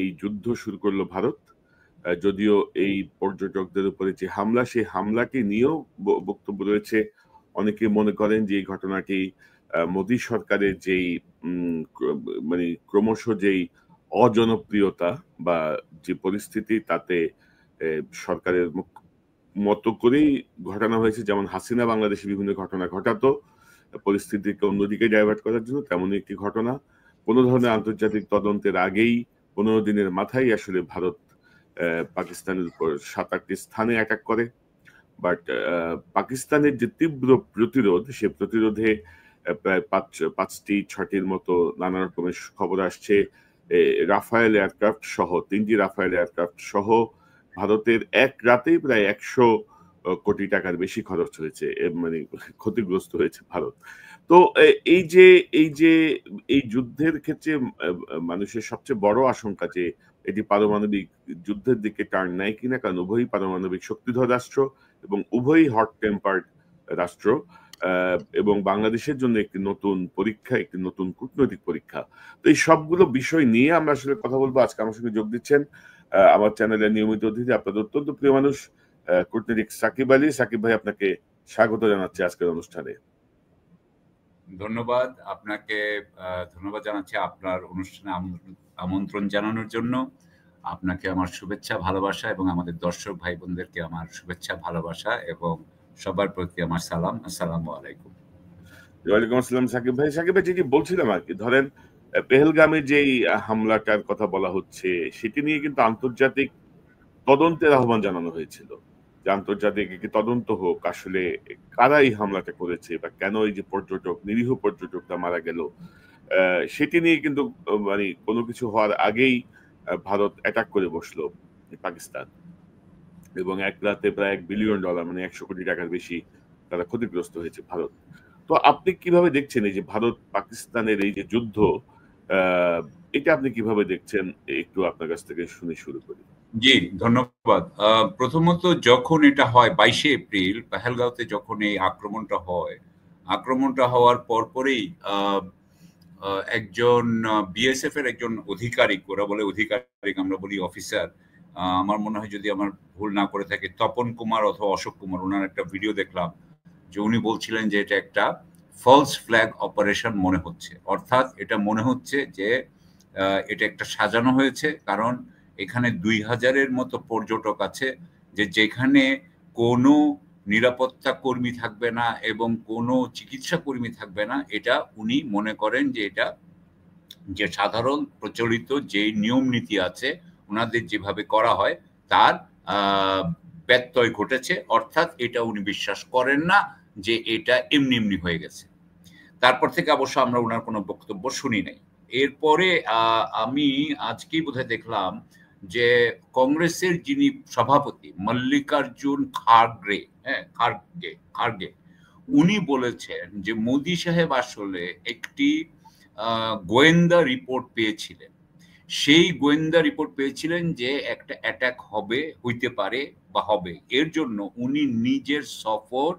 এই যুদ্ধ শুরু করলো ভারত। যদিও এই পর্যটকদের উপরে যে হামলা, সেই হামলাকে নিয়েও বক্তব্য রয়েছে। অনেকে মনে করেন যে এই ঘটনাটি মোদী সরকারের যেই মানে ক্রমশ যেই অজনপ্রিয়তা বা যে পরিস্থিতি, তাতে সরকারের মতো করেই ঘটানো হয়েছে। যেমন হাসিনা বাংলাদেশে বিভিন্ন ঘটনা ঘটাতো পরিস্থিতিকে অন্যদিকে ডাইভার্ট করার জন্য, তেমনই একটি ঘটনা। কোনো ধরনের আন্তর্জাতিক তদন্তের আগেই 15 দিনের মাথায় আসলে ভারত পাকিস্তানের উপর 7-8টি স্থানে অ্যাটাক করে। বাট পাকিস্তানের যে তীব্র প্রতিরোধ, সে প্রতিরোধে প্রায় 5-6টির মতো নানা রকমের খবর আসছে। রাফায়েল এয়ারক্রাফট সহ 3টি রাফায়েল এয়ারক্রাফট সহ ভারতের এক রাতেই প্রায় 100 কোটি টাকার বেশি খরচ হয়েছে, মানে ক্ষতিগ্রস্ত হয়েছে ভারত। তো এই যুদ্ধের ক্ষেত্রে মানুষের সবচেয়ে বড় আশঙ্কা যে এটি পারমাণবিক যুদ্ধের দিকে টার্ন নেয় কিনা, কারণ উভয়ই পারমাণবিক শক্তিধর রাষ্ট্র এবং উভয়ই হট টেম্পার্ড রাষ্ট্র, এবং বাংলাদেশের জন্য একটি নতুন পরীক্ষা, একটি নতুন কূটনৈতিক পরীক্ষা। তো এই সবগুলো বিষয় নিয়ে আমরা আসলে কথা বলবো। আজকে আমার সঙ্গে যোগ দিচ্ছেন আমার চ্যানেলের নিয়মিত অতিথি, আপনাদের অত্যন্ত প্রিয় মানুষ, কূটনীতিক সাকিব আলী। সাকিব ভাই, আপনাকে স্বাগত জানাচ্ছি আজকের অনুষ্ঠানে। ধন্যবাদ আপনাকে, ধন্যবাদ জানাচ্ছি আপনার অনুষ্ঠানে আমন্ত্রণ জানানোর জন্য। আপনাকে আমার শুভেচ্ছা ভালোবাসা এবং আমাদের দর্শক ভাই বোনদেরকে আমার শুভেচ্ছা ভালোবাসা এবং সবার প্রতি আমার সালাম। আসসালামু আলাইকুম। ওয়ালাইকুম আসসালাম সাকিব ভাই। সাকিব ভাই, যেটি বলছিলাম আর কি, ধরেন পেহেলগামে যেই হামলাটার কথা বলা হচ্ছে, সেটি নিয়ে কিন্তু আন্তর্জাতিক তদন্তের আহ্বান জানানো হয়েছিল, যে আন্তর্জাতিক একটি তদন্ত হোক, আসলে কারা এই হামলাটা করেছে বা কেন এই যে নিরীহ পর্যটকটা মারা গেল। সেটি নিয়ে কিন্তু মানে কোনো কিছু হওয়ার আগেই ভারত অ্যাটাক করে বসলো পাকিস্তান, এবং এক রাতে প্রায় $1 বিলিয়ন, মানে 100 কোটি টাকার বেশি তারা ক্ষতিগ্রস্ত হয়েছে ভারত। তো আপনি কিভাবে দেখছেন এই যে ভারত পাকিস্তানের এই যে যুদ্ধ, এটা আপনি কিভাবে দেখছেন? একটু আপনার কাছ থেকে শুনে শুরু করি। জি, ধন্যবাদ। প্রথমত যখন এটা হয় 22শে এপ্রিল পেহেলগাঁওতে, যখন এই আক্রমণটা হওয়ার পরপরই একজন বিএসএফ এর একজন আধিকারিক, ওরা বলে আধিকারিক, আমরা বলি অফিসার, আমার মনে হয় যদি আমার ভুল না করে থাকে তপন কুমার অথবা অশোক কুমার, ওনার একটা ভিডিও দেখলাম যে উনি বলছিলেন যে এটা একটা ফলস ফ্ল্যাগ অপারেশন মনে হচ্ছে। অর্থাৎ এটা মনে হচ্ছে যে এটা একটা সাজানো হয়েছে, কারণ এখানে 2000-এর মতো পর্যটক আছে, যেখানে কোনো নিরাপত্তা কর্মী থাকবে না এবং কোনো চিকিৎসা কর্মী থাকবে না। এটা উনি মনে করেন যে এটা যে সাধারণ প্রচলিত যে নিয়ম নীতি আছে ওনাদের যেভাবে করা হয় তার ব্যত্যয় ঘটেছে। অর্থাৎ এটা উনি বিশ্বাস করেন না যে এটা এমনি এমনি হয়ে গেছে। তারপর থেকে অবশ্য আমরা ওনার কোনো বক্তব্য শুনি নাই। এরপরে আমি আজকেই বোধহয় দেখলাম যে কংগ্রেসের যিনি সভাপতি মল্লিকার্জুন খাড়গে, উনি বলেছেন যে মোদি সাহেব আসলে একটি গোয়েন্দা রিপোর্ট পেয়েছিলেন। সেই গোয়েন্দা রিপোর্ট পেয়েছিলেন যে একটা অ্যাটাক হইতে পারে বা হবে। এর জন্য উনি নিজের সফর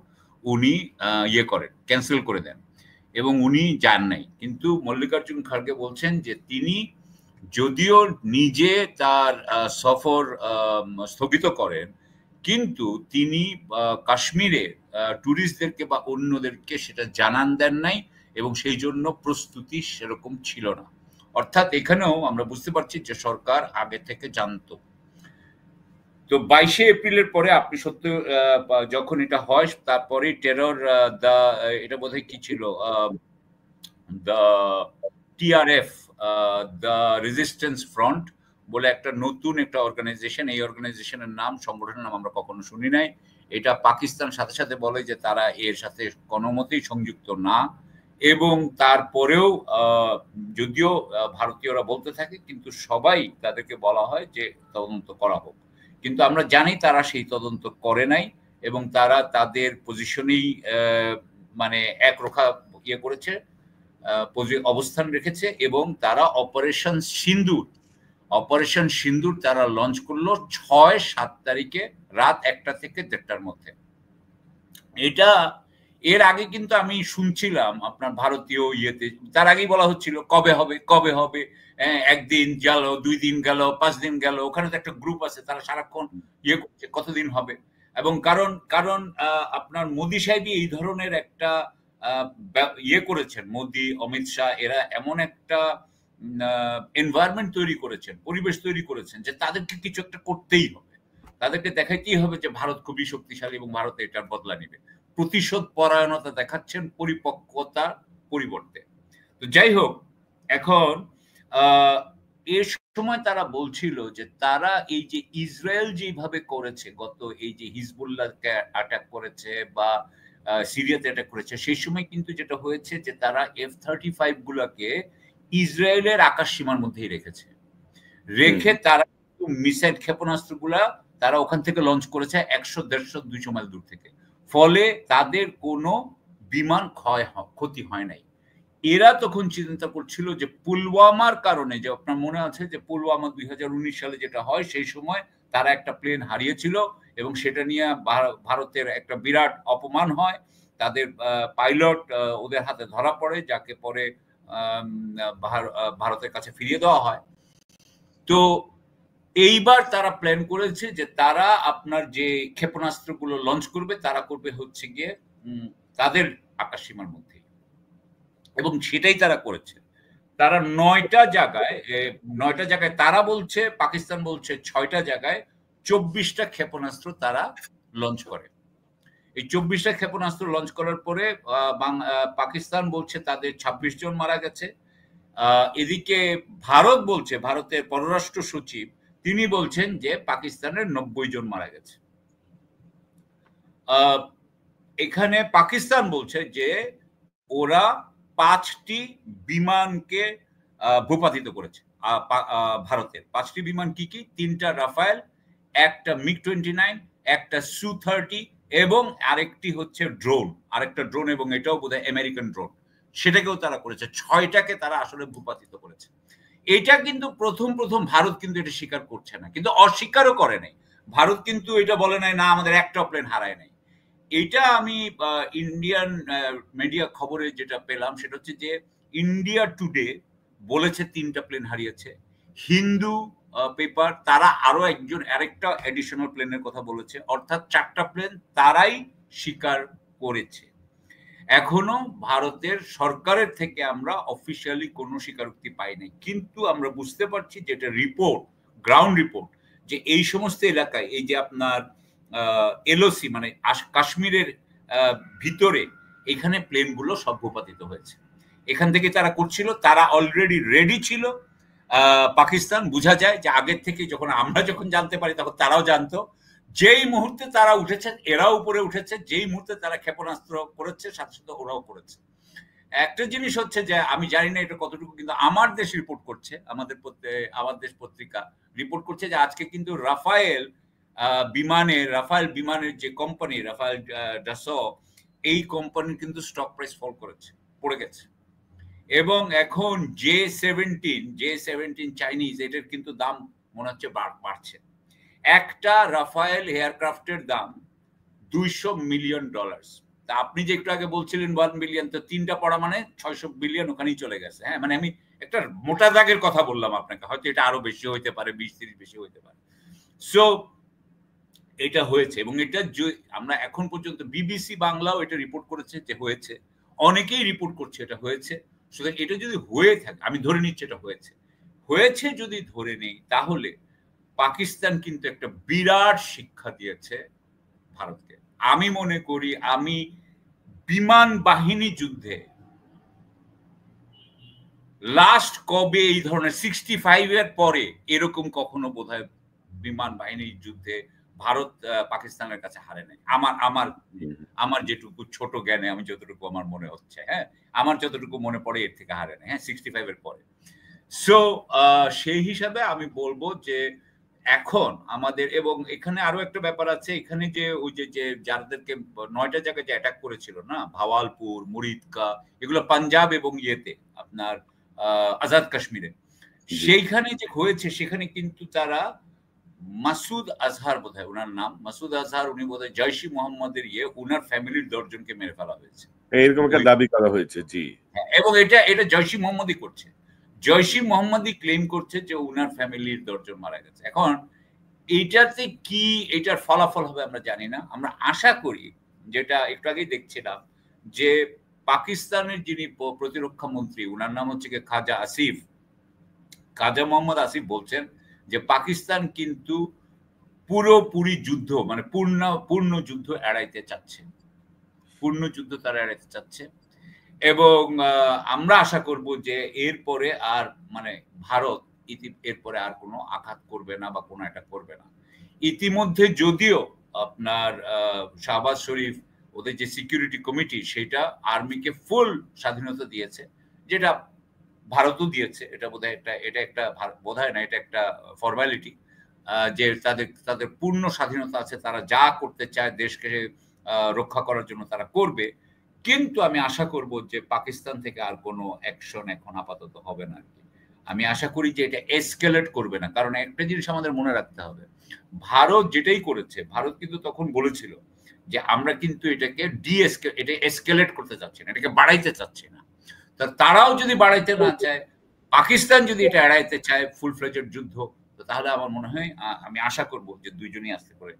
ক্যান্সেল করে দেন এবং উনি যান নাই। কিন্তু মল্লিকার্জুন খাড়গে বলছেন যে তিনি যদিও নিজে তার সফর স্থগিত করেন, কিন্তু তিনি কাশ্মীরে ট্যুরিস্টদেরকে বা অন্যদেরকে সেটা জানান দেন নাই এবং সেই জন্য প্রস্তুতি সেরকম ছিল না। অর্থাৎ এখানেও আমরা বুঝতে পারছি যে সরকার আগে থেকে জানতো। তো 22শে এপ্রিলের পরে আপনি সত্য, যখন এটা হয় তারপরে টেরর এটা বোধহয় কি ছিল, the TRF, the resistance front বলে একটা নতুন একটা অর্গানাইজেশন, এই অর্গানাইজেশনের নাম, সংগঠনের নাম আমরা কখনো শুনি নাই। এটা পাকিস্তান সাথে সাথে বলে যে তারা এর সাথে কোনোমতেই সংযুক্ত না, এবং তারপরেও যদিও ভারতীয়রা বলতে থাকে, কিন্তু সবাই তাদেরকে বলা হয় যে তদন্ত করা হোক। কিন্তু আমরা জানি তারা সেই তদন্ত করে নাই এবং তারা তাদের পজিশনেই মানে একরোখা করেছে, অবস্থান রেখেছে, এবং তারা অপারেশন সিন্দুর তারা লঞ্চ করলো 6-7 তারিখে রাত 1টা থেকে 1:30টার মধ্যে। এর আগে কিন্তু আমি শুনছিলাম আপনার ভারতীয় ইয়েতে, তার আগেই বলা হচ্ছিল কবে হবে কবে হবে, একদিন গেল, 2 দিন গেল, 5 দিন গেল, ওখানে তো একটা গ্রুপ আছে তারা সারাক্ষণ ইয়ে করছে কতদিন হবে। এবং কারণ কারণ আপনার মোদী সাহেবই এই ধরনের একটা ইয়ে করেছেন, মোদী, অমিত শাহ, এরা এমন একটা এনভায়রনমেন্ট তৈরি করেছেন, পরিবেশ তৈরি করেছেন যে তাদেরকে কিছু একটা করতেই হবে, তাদেরকে দেখাইতেই হবে যে ভারত খুবই শক্তিশালী এবং ভারত এটার বদলা নেবে। প্রতিশোধ পরায়ণতা দেখাচ্ছেন পরিপক্কতার পরিবর্তে। তো যাই হোক, এখন এর সময় তারা বলছিল যে তারা এই যে ইসরায়েল যেভাবে করেছে, গত এই যে হিজবুল্লাহকে অ্যাটাক করেছে বা সিরিয়াতে অ্যাটাক করেছে, সেই সময় কিন্তু যেটা হয়েছে যে তারা F-35 গুলাকে ইসরায়েলের আকাশ সীমার মধ্যেই রেখেছে, রেখে তারা মিসাইল ক্ষেপণাস্ত্রগুলা তারা ওখান থেকে লঞ্চ করেছে 100, 150, 200 মাইল দূর থেকে। ফলে তাদের কোনো বিমান ক্ষতি হয় নাই। এরা তখন চিন্তা করছিল যে পুলওয়ামার কারণে, যে আপনার মনে আছে যে পুলওয়ামা 2019 সালে যেটা হয়, সেই সময় তারা একটা প্লেন হারিয়েছিল এবং সেটা নিয়ে ভারতের একটা বিরাট অপমান হয়, তাদের পাইলট ওদের হাতে ধরা পড়ে, যাকে পরে ভারতের কাছে ফিরিয়ে দেওয়া হয়। তো এইবার তারা প্ল্যান করেছে যে তারা আপনার যে ক্ষেপণাস্ত্রগুলো লঞ্চ করবে তারা করবে হচ্ছে গিয়ে তাদের আকাশ সীমার মধ্যে, এবং সেটাই তারা করেছে। তারা 9টা জায়গায় তারা বলছে, পাকিস্তান বলছে 6টা জায়গায় 24টা ক্ষেপণাস্ত্র তারা লঞ্চ করে। এই 24টা ক্ষেপণাস্ত্র লঞ্চ করার পরে পাকিস্তান বলছে তাদের 26 জন মারা গেছে। এদিকে ভারত বলছে, ভারতের পররাষ্ট্র সচিব তিনি বলছেন যে পাকিস্তানের 90 জন মারা গেছে। এখানে পাকিস্তান বলছে যে ওরা 5টি বিমানকে ভূপাতিত করেছে। ভারতের 5টি বিমান কি কি? 3টা রাফায়েল, একটা MiG-29, একটা Su-30 এবং আরেকটি হচ্ছে আরেকটা ড্রোন, এবং এটাও বোধহয় আমেরিকান ড্রোন, সেটাকেও তারা করেছে। 6টাকে তারা আসলে ভূপাতিত করেছে। এটা কিন্তু প্রথম ভারত কিন্তু এটা স্বীকার করছে না, কিন্তু অস্বীকারও করে নাই ভারত, কিন্তু এটা বলে নাই না আমাদের একটা প্লেন হারায় নাই। এটা আমি ইন্ডিয়ান মিডিয়া খবরে যেটা পেলাম সেটা হচ্ছে যে ইন্ডিয়া টুডে বলেছে 3টা প্লেন হারিয়েছে। হিন্দু পেপার তারা আরো আরেকটা এডিশনাল প্লেনের কথা বলেছে, অর্থাৎ 4টা প্লেন তারাই স্বীকার করেছে। এখনো ভারতের সরকারের থেকে আমরা অফিসিয়ালি কোনো স্বীকারোক্তি পাই নাই, কিন্তু আমরা বুঝতে পারছি যে এটা রিপোর্ট, গ্রাউন্ড রিপোর্ট, যে এই সমস্ত এলাকায় এই যে আপনার এলওসি মানে কাশ্মীরের ভিতরে এখানে প্লেনগুলো সব ভূপাতিত হয়েছে। এখান থেকে তারা করছিল, তারা অলরেডি রেডি ছিল। পাকিস্তান বোঝা যায় যে আগের থেকে, আমরা যখন জানতে পারি তখন তারাও জানতো। যেই মুহূর্তে তারা উঠেছে এরাও উপরে উঠেছে, যেই মুহূর্তে তারা ক্ষেপণাস্ত্র করেছে সাথে সাথে ওরাও করেছে। একটা জিনিস হচ্ছে যে আমি জানি না এটা কতটুকু, কিন্তু আমার দেশ রিপোর্ট করছে, আমার দেশ পত্রিকা রিপোর্ট করছে যে আজকে কিন্তু রাফায়েল বিমানের যে কোম্পানি রাফায়েল ডাসো, এই কোম্পানির কিন্তু স্টক প্রাইস ফল করেছে, পড়ে গেছে। এবং এখন J-17 চাইনিজ, এটার কিন্তু দাম মনে হচ্ছে বাড়ছে। একটা রাফায়েল এয়ারক্রাফটের দাম $200 মিলিয়ন। তা আপনি যে একটু আগে বলছিলেন 1 বিলিয়ন, তো 3টা পড়া মানে 600 বিলিয়ন ওখানেই চলে গেছে। হ্যাঁ, মানে আমি একটা মোটা দাগের কথা বললাম আপনাকে, হয়তো এটা আরো বেশি হইতে পারে, 20-30 বেশি হইতে পারে। সো এটা হয়েছে, এবং এটা আমরা এখন পর্যন্ত বিবিসি বাংলাও এটা রিপোর্ট করেছে যে হয়েছে, অনেকেই রিপোর্ট করছে এটা হয়েছে। সুতরাং এটা যদি হয়ে থাকে, আমি ধরে নিচ্ছি এটা হয়েছে যদি ধরে নেই, তাহলে পাকিস্তান কিন্তু একটা বিরাট শিক্ষা দিয়েছে ভারতকে। আমি মনে করি বিমান বাহিনী যুদ্ধে লাস্ট কবে এই ধরনের 65 এর পরে এরকম কখনো বোধহয় বিমান বাহিনীর যুদ্ধে ভারত পাকিস্তানের কাছে হারে নাই। আমার যেটুকু ছোট জ্ঞানে, আমি যতটুকু আমার মনে হচ্ছে, হ্যাঁ, আমার যতটুকু মনে পড়ে এর থেকে হারে নাই, হ্যাঁ, 65 এর পরে। সো সেই হিসাবে আমি বলবো যে এখন আমাদের, এবং এখানে আরো একটা ব্যাপার আছে, এখানে যে ওই যে যাদেরকে 9টা জায়গায় যে অ্যাটাক করেছিল না, ভাওয়ালপুর, মুরিদকা, এগুলো পাঞ্জাব এবং ইয়েতে আপনার আজাদ কাশ্মীরে, সেইখানে যে হয়েছে সেখানে কিন্তু তারা মাসুদ আজহার বোধহয় ওনার নাম, মাসুদ আজহার, উনি বোধহয় জৈশি মোহাম্মদের উনার ফ্যামিলির ১০ জনকে মেরে ফেলা হয়েছে। এরকম একটা দাবি করা হয়েছে, জি। এবং এটা জৈশি মোহাম্মদই করছে। জৈশি মোহাম্মদই ক্লেম করছে যে উনার ফ্যামিলির ১০ জন মারা গেছে। এখন এইটাতে কি এটার ফলাফল হবে আমরা জানি না। আমরা আশা করি, যেটা একটু আগেই দেখছিলাম, যে পাকিস্তানের যিনি প্রতিরক্ষা মন্ত্রী, উনার নাম হচ্ছে খাজা আসিফ, খাজা মোহাম্মদ আসিফ বলছেন যে পাকিস্তান কিন্তু পুরোপুরি যুদ্ধ, মানে পূর্ণ যুদ্ধ এড়াইতে চাচ্ছে, পূর্ণ যুদ্ধ তারা এড়াইতে চাচ্ছে। এবং আমরা আশা করব যে এরপরে আর মানে ভারত এরপরে আর কোনো আঘাত করবে না বা কোনো একটা করবে না। ইতিমধ্যে যদিও আপনার শাহবাজ শরীফ, ওদের যে সিকিউরিটি কমিটি, সেটা আর্মিকে ফুল স্বাধীনতা দিয়েছে, যেটা ভারতও দিয়েছে। এটা বোধহয় এটা একটা বোধহয় না, এটা একটা ফর্মালিটি, যে তাদের পূর্ণ স্বাধীনতা আছে, তারা যা করতে চায় দেশকে রক্ষা করার জন্য তারা করবে। কিন্তু আমি আশা করব যে পাকিস্তান থেকে আর কোনো অ্যাকশন এখন আপাতত হবে না। আমি আশা করি যে এটা এসকেলেট করবে না, কারণ একটা জিনিস আমাদের মনে রাখতে হবে, ভারত যেটাই করেছে, ভারত কিন্তু তখন বলেছিল যে আমরা কিন্তু এটাকে এটা এসকেলেট করতে চাচ্ছি না, এটাকে বাড়াইতে চাচ্ছি না। তারাও যদি বাড়াইতে না চায়, পাকিস্তান যদি এটা এড়াইতে চায় ফুল ফ্লেজেড যুদ্ধ, তাহলে আমার মনে হয়, আমি আশা করব যে দুইজনই আস্তে করে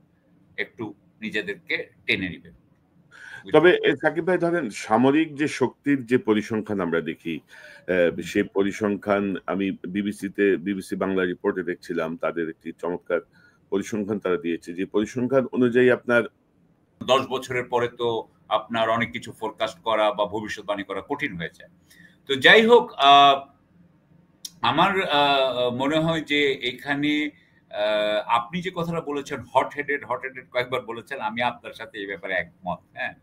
একটু নিজেদেরকে টেনে নিবে। তবে সাকিব ভাই, ধরেন সামরিক যে শক্তির যে পরিসংখ্যান আমরা দেখি, সেই পরিসংখ্যান আমি বিবিসি বাংলা রিপোর্টে দেখছিলাম, তাদের একটি চমৎকার পরিসংখ্যান তারা দিয়েছে, যে পরিসংখ্যান অনুযায়ী আপনার 10 বছরের পরে তো আপনার অনেক কিছু ফোরকাস্ট করা বা ভবিষ্যৎবাণী করা কঠিন হয়ে যায়। তো যাই হোক, আমার মনে হয় যে এখানে আপনি যে কথাটা বলেছেন, হট হেডেড কয়েকবার বলেছেন, আমি আপনার সাথে এই ব্যাপারে একমত। হ্যাঁ,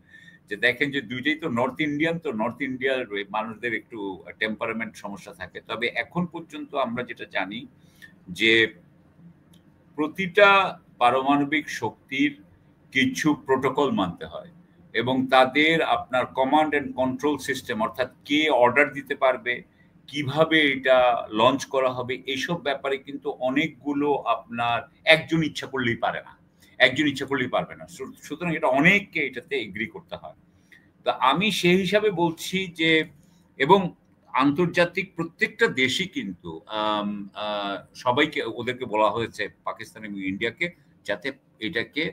যে দেখেন যে দুইটাই তো নর্থ ইন্ডিয়ান, তো নর্থ ইন্ডিয়ার মানুষদের একটু টেম্পারামেন্ট সমস্যা থাকে। তবে এখন পর্যন্ত আমরা যেটা জানি যে প্রতিটা পারমাণবিক শক্তির কিছু প্রোটোকল মানতে হয়, এবং তাদের আপনার কমান্ড এন্ড কন্ট্রোল সিস্টেম, অর্থাৎ কে অর্ডার দিতে পারবে, কিভাবে এটা লঞ্চ করা হবে, এইসব ব্যাপারে কিন্তু অনেকগুলো আপনার একজন ইচ্ছা করলেই পারে না, একজন ইচ্ছা করলেই পারবে না। সুতরাং এটা অনেককে এটাতে এগ্রি করতে হয়। তো আমি সেই হিসাবে বলছি যে, এবং আন্তর্জাতিক প্রত্যেকটা দেশই কিন্তু সবাইকে, ওদেরকে বলা হয়েছে, পাকিস্তান এবং ইন্ডিয়াকে, যাতে এটাকে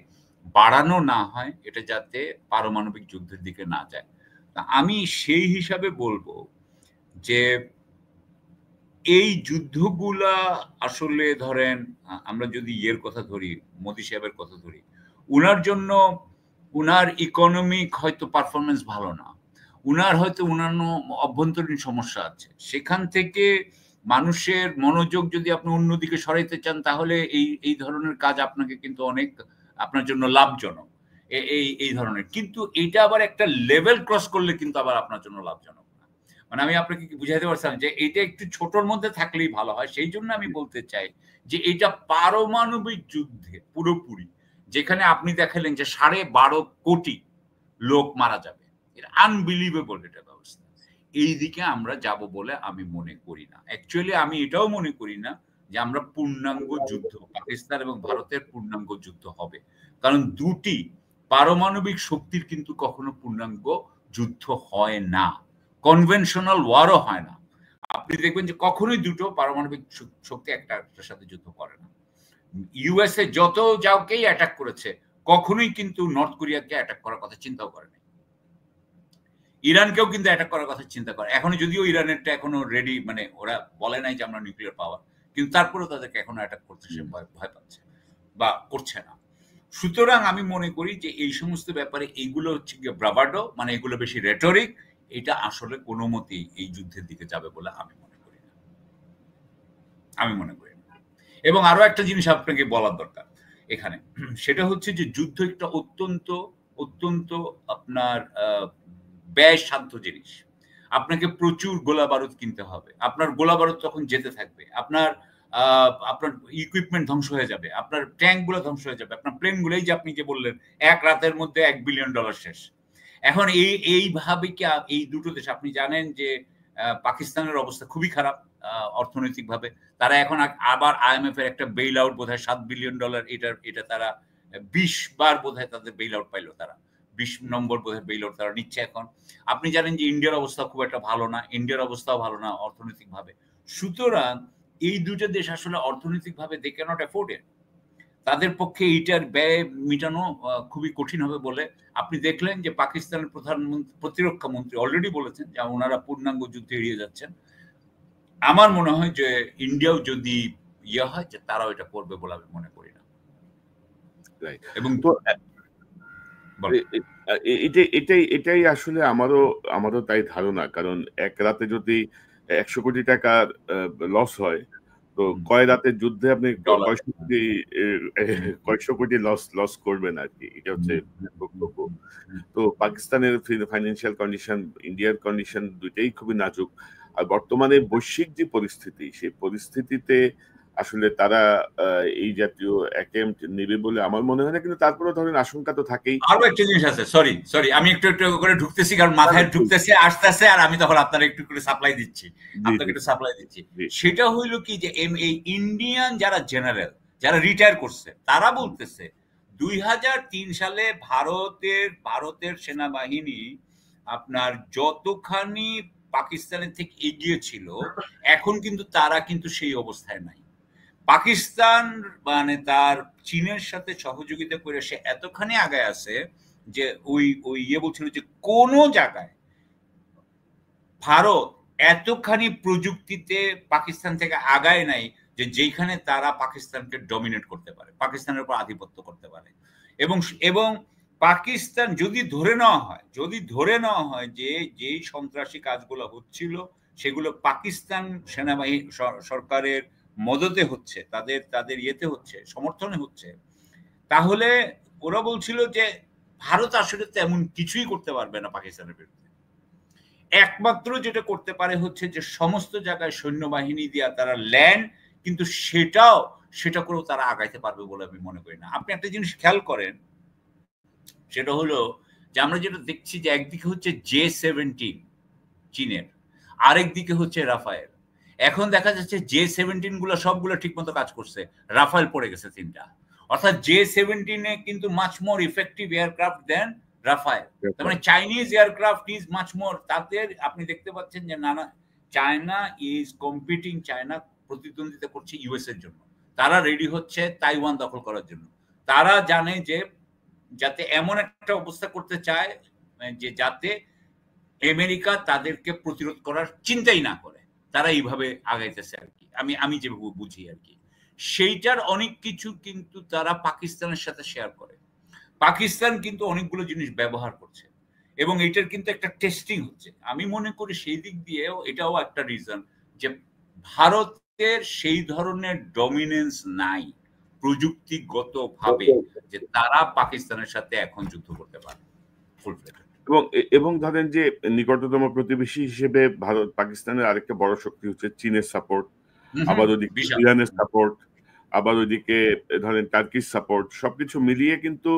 বাড়ানো না হয়, এটা যাতে পারমাণবিক যুদ্ধের দিকে না যায়। আমি সেই হিসাবে বলবো যে এই যুদ্ধগুলা আসলে, ধরেন আমরা যদি কথা ধরি, মোদী সাহেবের কথা ধরি, উনার জন্য উনার ইকোনমিক হয়তো পারফরমেন্স ভালো না, উনার হয়তো অন্যান্য অভ্যন্তরীণ সমস্যা আছে, সেখান থেকে মানুষের মনোযোগ যদি আপনি অন্যদিকে সরাইতে চান, তাহলে এই ধরনের কাজ আপনাকে কিন্তু অনেক, আপনার জন্য লাভজনক এই ধরনের। কিন্তু এটা আবার একটা লেভেল ক্রস করলে কিন্তু আবার আপনার জন্য লাভজনক না। মানে আমি আপনাকে কি বুঝাইতে পারছিলাম যে এটা একটু ছোটর মধ্যে থাকলেই ভালো হয়। সেই জন্য আমি বলতে চাই যে এটা পারমাণবিক যুদ্ধে পুরোপুরি, যেখানে আপনি দেখালেন যে 12.5 কোটি লোক মারা যাবে, এটা আনবিলিভেবল এটা ব্যবস্থা, এই দিকে আমরা যাব বলে আমি মনে করি না। অ্যাকচুয়ালি আমি এটাও মনে করি না যে আমরা পূর্ণাঙ্গ যুদ্ধ, পাকিস্তান এবং ভারতের পূর্ণাঙ্গ যুদ্ধ হবে, কারণ দুটি পারমাণবিক শক্তির কিন্তু কখনো পূর্ণাঙ্গ যুদ্ধ হয় না, কনভেনশনাল ওয়ারও হয় না। আপনি দেখবেন যে কখনোই দুটো পারমাণবিক শক্তি একটার সাথে যুদ্ধ করে না। ইউএসএ যত যাওকেই অ্যাটাক করেছে, কখনোই কিন্তু নর্থ কোরিয়াকে অ্যাটাক করার কথা চিন্তাও করেনি। ইরানকেও কিন্তু অ্যাটাক করার কথা চিন্তা করে, এখনো যদিও ইরানেরটা এখনো রেডি, মানে ওরা বলে নাই যে আমরা নিউক্লিয়ার পাওয়ার, কিন্তু তারপরেও তাদেরকে এখনো অ্যাটাক করতে সে ভয় পাচ্ছে বা করছে না। সুতরাং আমি মনে করি যে এই সমস্ত ব্যাপারে এইগুলো হচ্ছে গিয়ে ব্রাভাডো, মানে এগুলো বেশি রেটরিক, এটা আসলে কোনো মতেই এই যুদ্ধের দিকে যাবে বলে আমি মনে করি না, আমি মনে করি না। এবং আরো একটা জিনিস আপনাকে বলার দরকার এখানে, সেটা হচ্ছে যে যুদ্ধ একটা অত্যন্ত অত্যন্ত আপনার ব্যয়সাধ্য জিনিস। আপনাকে প্রচুর গোলা বারুদ কিনতে হবে, আপনার গোলা বারুদ তখন যেতে থাকবে, আপনার ইকুইপমেন্ট ধ্বংস হয়ে যাবে, আপনার ট্যাঙ্ক গুলো ধ্বংস হয়ে যাবে, আপনার প্লেন গুলো, এই যে আপনি যে বললেন 1 রাতের মধ্যে $1 বিলিয়ন শেষ। এখন এইভাবে কি এই দুটো দেশ, আপনি জানেন যে পাকিস্তানের অবস্থা খুবই খারাপ অর্থনৈতিকভাবে। তারা এখন আবার IMF এর একটা বেইল আউট বোধহয় $7 বিলিয়ন, এটা তারা 20 বার বোধহয় তাদের বেইল আউট পাইলো তারা। 20 নম্বর বোধহয় বেইল আউট তারা নিচ্ছে এখন। আপনি জানেন যে ইন্ডিয়ার অবস্থা খুব একটা ভালো না, ইন্ডিয়ার অবস্থাও ভালো না অর্থনৈতিকভাবে। সুতরাং এই দুটো দেশ আসলে অর্থনৈতিকভাবে দে ক্যানট অ্যাফোর্ড ইট। তাদের পক্ষে এইটার ব্যয় মিটানো খুবই কঠিন হবে বলে আপনি দেখলেন যে পাকিস্তানের প্রতিরক্ষা মন্ত্রী অলরেডি বলেছেন যে ওনারা পূর্ণাঙ্গ যুদ্ধে এড়িয়ে যাচ্ছেন। আমার মনে হয় যে ইন্ডিয়াও যদি ইয়ে হয় যে তারাও এটা করবে বলে আমি মনে করি না। এবং তো এটাই আসলে আমারও তাই ধারণা, কারণ এক রাতে যদি 100 কোটি টাকার লস হয়, তো কয় রাতের যুদ্ধে আপনি কয়শো কোটি লস করবেন আর কি, এটা হচ্ছে বক্তব্য। তো পাকিস্তানের ফাইন্যান্সিয়াল কন্ডিশন, ইন্ডিয়ার কন্ডিশন দুইটাই খুবই নাজুক। আর বর্তমানে বৈশ্বিক যে পরিস্থিতি, সেই পরিস্থিতিতে আসলে তারা এই জাতীয় অ্যাটেম্প্ট নেবে বলে আমার মনে হয় না, কিন্তু তারপরে ধরেন আশঙ্কা তো থাকেই। আরো একটা জিনিস আছে, সরি আমি একটু করে ঢুকতেছি, কারণ মাথায় ঢুকতেছে আসতেছে, আর আমি তখন আপনার একটু করে সাপ্লাই দিচ্ছি, আপনাকে একটু সাপ্লাই দিচ্ছি। সেটা হইলো কি যে এই ইন্ডিয়ান যারা জেনারেল, যারা রিটায়ার করছে, তারা বলতেছে 2003 সালে ভারতের সেনাবাহিনী আপনার যতখানি পাকিস্তানের থেকে এগিয়ে ছিল, এখন কিন্তু তারা কিন্তু সেই অবস্থায় নাই। পাকিস্তান মানে তার চীনের সাথে সহযোগিতা করে সে এতখানি আগায় আছে যে ওই ইয়ে বলছিল যে কোন জায়গায় ভারত এতখানি প্রযুক্তিতে পাকিস্তান থেকে আগায় নাই যে যেখানে তারা পাকিস্তানকে ডমিনেট করতে পারে, পাকিস্তানের উপর আধিপত্য করতে পারে। এবং পাকিস্তান যদি ধরে নেওয়া হয় যে যেই সন্ত্রাসী কাজগুলো হচ্ছিল সেগুলো পাকিস্তান সেনাবাহিনী সরকারের মদতে হচ্ছে, তাদের ইয়েতে হচ্ছে, সমর্থনে হচ্ছে, তাহলে ওরা বলছিল যে ভারত আসলে তেমন কিছুই করতে পারবে না পাকিস্তানের বিরুদ্ধে। একমাত্র যেটা করতে পারে হচ্ছে যে সমস্ত জায়গায় সৈন্যবাহিনী দিয়া তারা ল্যান্ড, কিন্তু সেটা করেও তারা আগাইতে পারবে বলে আমি মনে করি না। আপনি একটা জিনিস খেয়াল করেন, সেটা হলো যে আমরা যেটা দেখছি যে একদিকে হচ্ছে J-17 চীনের, আরেক দিকে হচ্ছে রাফায়েল। এখন দেখা যাচ্ছে J-17 গুলো সবগুলো ঠিকমতো কাজ করছে, রাফায়েল পড়ে গেছে 3টা। অর্থাৎ J-17 কিন্তু মাচ মোর ইফেক্টিভ এয়ারক্রাফট দেন রাফায়েল। তার মানে Chinese aircraft is much more. তাদের আপনি দেখতে পাচ্ছেন যে চায়না ইজ কম্পিটিং, চায়না প্রতিদ্বন্দ্বিতা করছে ইউএস এর জন্য। তারা রেডি হচ্ছে তাইওয়ান দখল করার জন্য। তারা জানে যে যাতে এমন একটা অবস্থা করতে চায় যে যাতে আমেরিকা তাদেরকে প্রতিরোধ করার চিন্তাই না করে, তারা এইভাবে আগাইতেছে আর কি, আমি যেভাবে বুঝি আর কি। সেইটার অনেক কিছু কিন্তু তারা পাকিস্তানের সাথে শেয়ার করে। পাকিস্তান কিন্তু অনেকগুলো জিনিস ব্যবহার করছে এবং এটার কিন্তু একটা টেস্টিং হচ্ছে। আমি মনে করি সেই দিক দিয়েও এটাও একটা রিজন যে ভারতের সেই ধরনের ডমিনেন্স নাই প্রযুক্তিগতভাবে যে তারা পাকিস্তানের সাথে এখন যুদ্ধ করতে পারে ফুল ফ্লেজড। এবং ধরেন যে নিকটতম প্রতিবেশী হিসেবে ভারত পাকিস্তানের আরেকটা বড় শক্তি হচ্ছে চীনের সাপোর্ট, আবার ওইদিকে ইরানের সাপোর্ট, আবার ওইদিকে ধরেন টার্কির সাপোর্ট, সবকিছু মিলিয়ে কিন্তু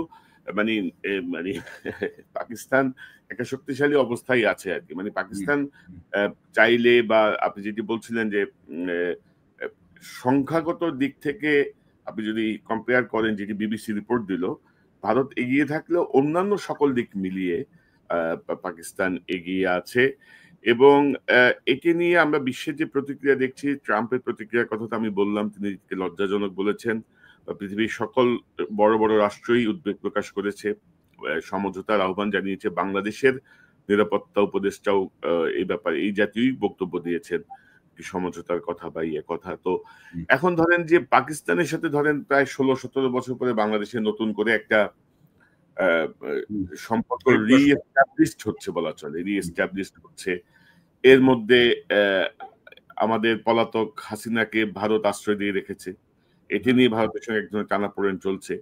মানে পাকিস্তান একটা শক্তিশালী অবস্থায় আছে আর কি। মানে পাকিস্তান চাইলে, বা আপনি যেটি বলছিলেন যে সংখ্যাগত দিক থেকে আপনি যদি কম্পেয়ার করেন, যেটি বিবিসি রিপোর্ট দিল, ভারত এগিয়ে থাকলেও অন্যান্য সকল দিক মিলিয়ে পাকিস্তান এগিয়ে আছে। এবং এটি নিয়ে আমরা বিশ্বের যে প্রতিক্রিয়া দেখছি, ট্রাম্পের প্রতিক্রিয়ার কথা তো আমি বললাম, তিনি লজ্জাজনক বলেছেন। পৃথিবীর সকল বড় বড় রাষ্ট্রই উদ্বেগ প্রকাশ করেছে, সমঝোতার আহ্বান জানিয়েছে। বাংলাদেশের নিরাপত্তা উপদেষ্টাও এই ব্যাপারে এই জাতীয় বক্তব্য দিয়েছেন, সমঝোতার কথা বা ইয়ে কথা। তো এখন ধরেন যে পাকিস্তানের সাথে ধরেন প্রায় 16-17 বছর পরে বাংলাদেশে নতুন করে একটা সম্পর্ক রিএস্টাবলিশড হচ্ছে বলা চলে, রিএস্টাবলিশড হচ্ছে। এর মধ্যে আমাদের পলাতক হাসিনাকে ভারত আশ্রয় দিয়ে রেখেছে, এটি নিয়ে ভারতের সঙ্গে এক ধরনের টানাপোড়েন চলছে।